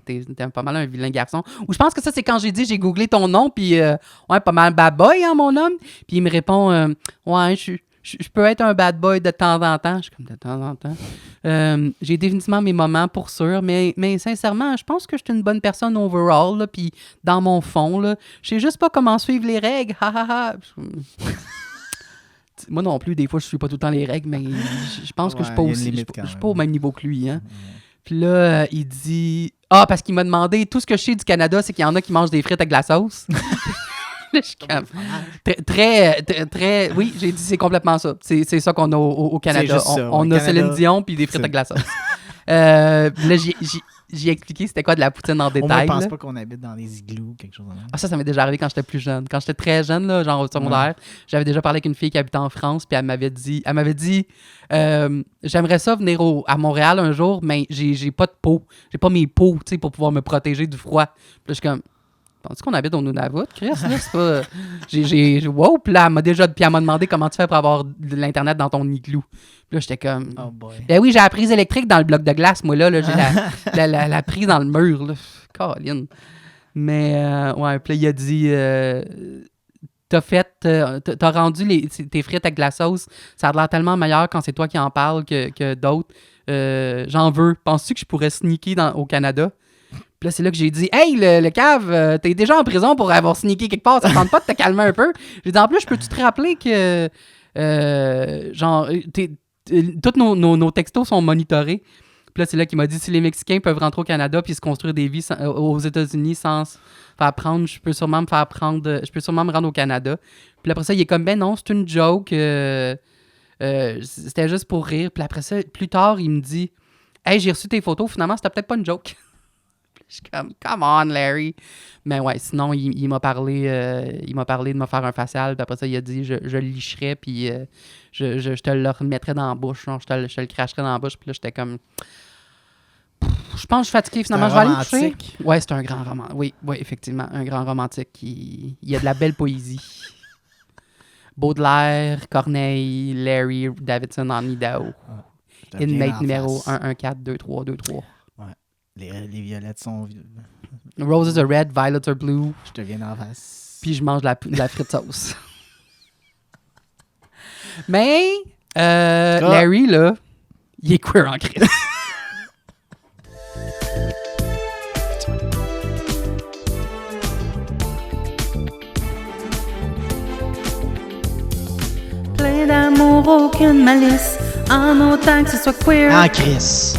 pas mal un vilain garçon. Ou je pense que ça, c'est quand j'ai googlé ton nom, puis ouais, pas mal bad boy, hein, mon homme. Puis il me répond, ouais, je peux être un bad boy de temps en temps. Je suis comme, de temps en temps. J'ai définitivement mes moments, pour sûr, mais sincèrement, je pense que je suis une bonne personne overall, là, puis dans mon fond, là, je sais juste pas comment suivre les règles, ha ha ha. Moi non plus, des fois, je suis pas tout le temps les règles, mais je pense que je suis pas au même niveau que lui. Hein. Puis là, il dit... parce qu'il m'a demandé, tout ce que je sais du Canada, c'est qu'il y en a qui mangent des frites avec de la sauce. Je suis comme... Très... Oui, j'ai dit, c'est complètement ça. C'est ça qu'on a au Canada. On a Céline Dion puis des frites avec de la sauce. Là, j'ai expliqué c'était quoi de la poutine en détail. Je pense pas qu'on habite dans des igloos ou quelque chose comme ça. Ça m'est déjà arrivé quand j'étais plus jeune. Quand j'étais très jeune, là, genre au secondaire, j'avais déjà parlé avec une fille qui habitait en France, puis elle m'avait dit j'aimerais ça venir à Montréal un jour, mais j'ai pas de peau. J'ai pas mes peaux, tu sais, pour pouvoir me protéger du froid. Puis là, je suis comme... Penses-tu qu'on habite au Nunavut, Chris? Là, c'est pas... Wow! Puis là, elle m'a demandé comment tu fais pour avoir de l'Internet dans ton igloo. Puis là, j'étais comme... Oh boy. Ben oui, j'ai la prise électrique dans le bloc de glace, moi, là. J'ai la prise dans le mur, là. Caroline. Mais, ouais, puis là, il a dit... T'as rendu tes frites avec de la sauce. Ça a l'air tellement meilleur quand c'est toi qui en parles que d'autres. J'en veux. Penses-tu que je pourrais sneaker au Canada? Puis là, c'est là que j'ai dit « Hey, le cave, t'es déjà en prison pour avoir sneaké quelque part. Ça te tente pas de te calmer un peu? » J'ai dit « En plus, peux-tu te rappeler que tous nos textos sont monitorés? » Puis là, c'est là qu'il m'a dit « Si les Mexicains peuvent rentrer au Canada puis se construire des vies aux États-Unis sans se faire prendre, je peux sûrement me rendre au Canada. » Puis après ça, il est comme « Ben non, c'est une joke. C'était juste pour rire. » Puis après ça, plus tard, il me dit « Hey, j'ai reçu tes photos. Finalement, c'était peut-être pas une joke. » Je suis comme, come on, Larry. Mais ouais, sinon, il m'a parlé de me faire un facial. Puis après ça, il a dit, je le licherais, puis je te le remettrais dans la bouche. Non, je te le cracherais dans la bouche. Puis là, j'étais comme... Je pense que je suis fatigué, finalement. Je vais aller me coucher. Ouais, c'est un grand roman. Oui, effectivement, un grand romantique. Il y a de la belle poésie. Baudelaire, Corneille, Larry Davidson en Idaho. Inmate numéro 1142323. Les violettes sont... Roses are red, violets are blue. Je te viens d'en face. Puis je mange de la frite sauce. Mais, Larry, là, il est queer en crise. Plein d'amour, aucune malice, en autant que ce soit queer. En crise.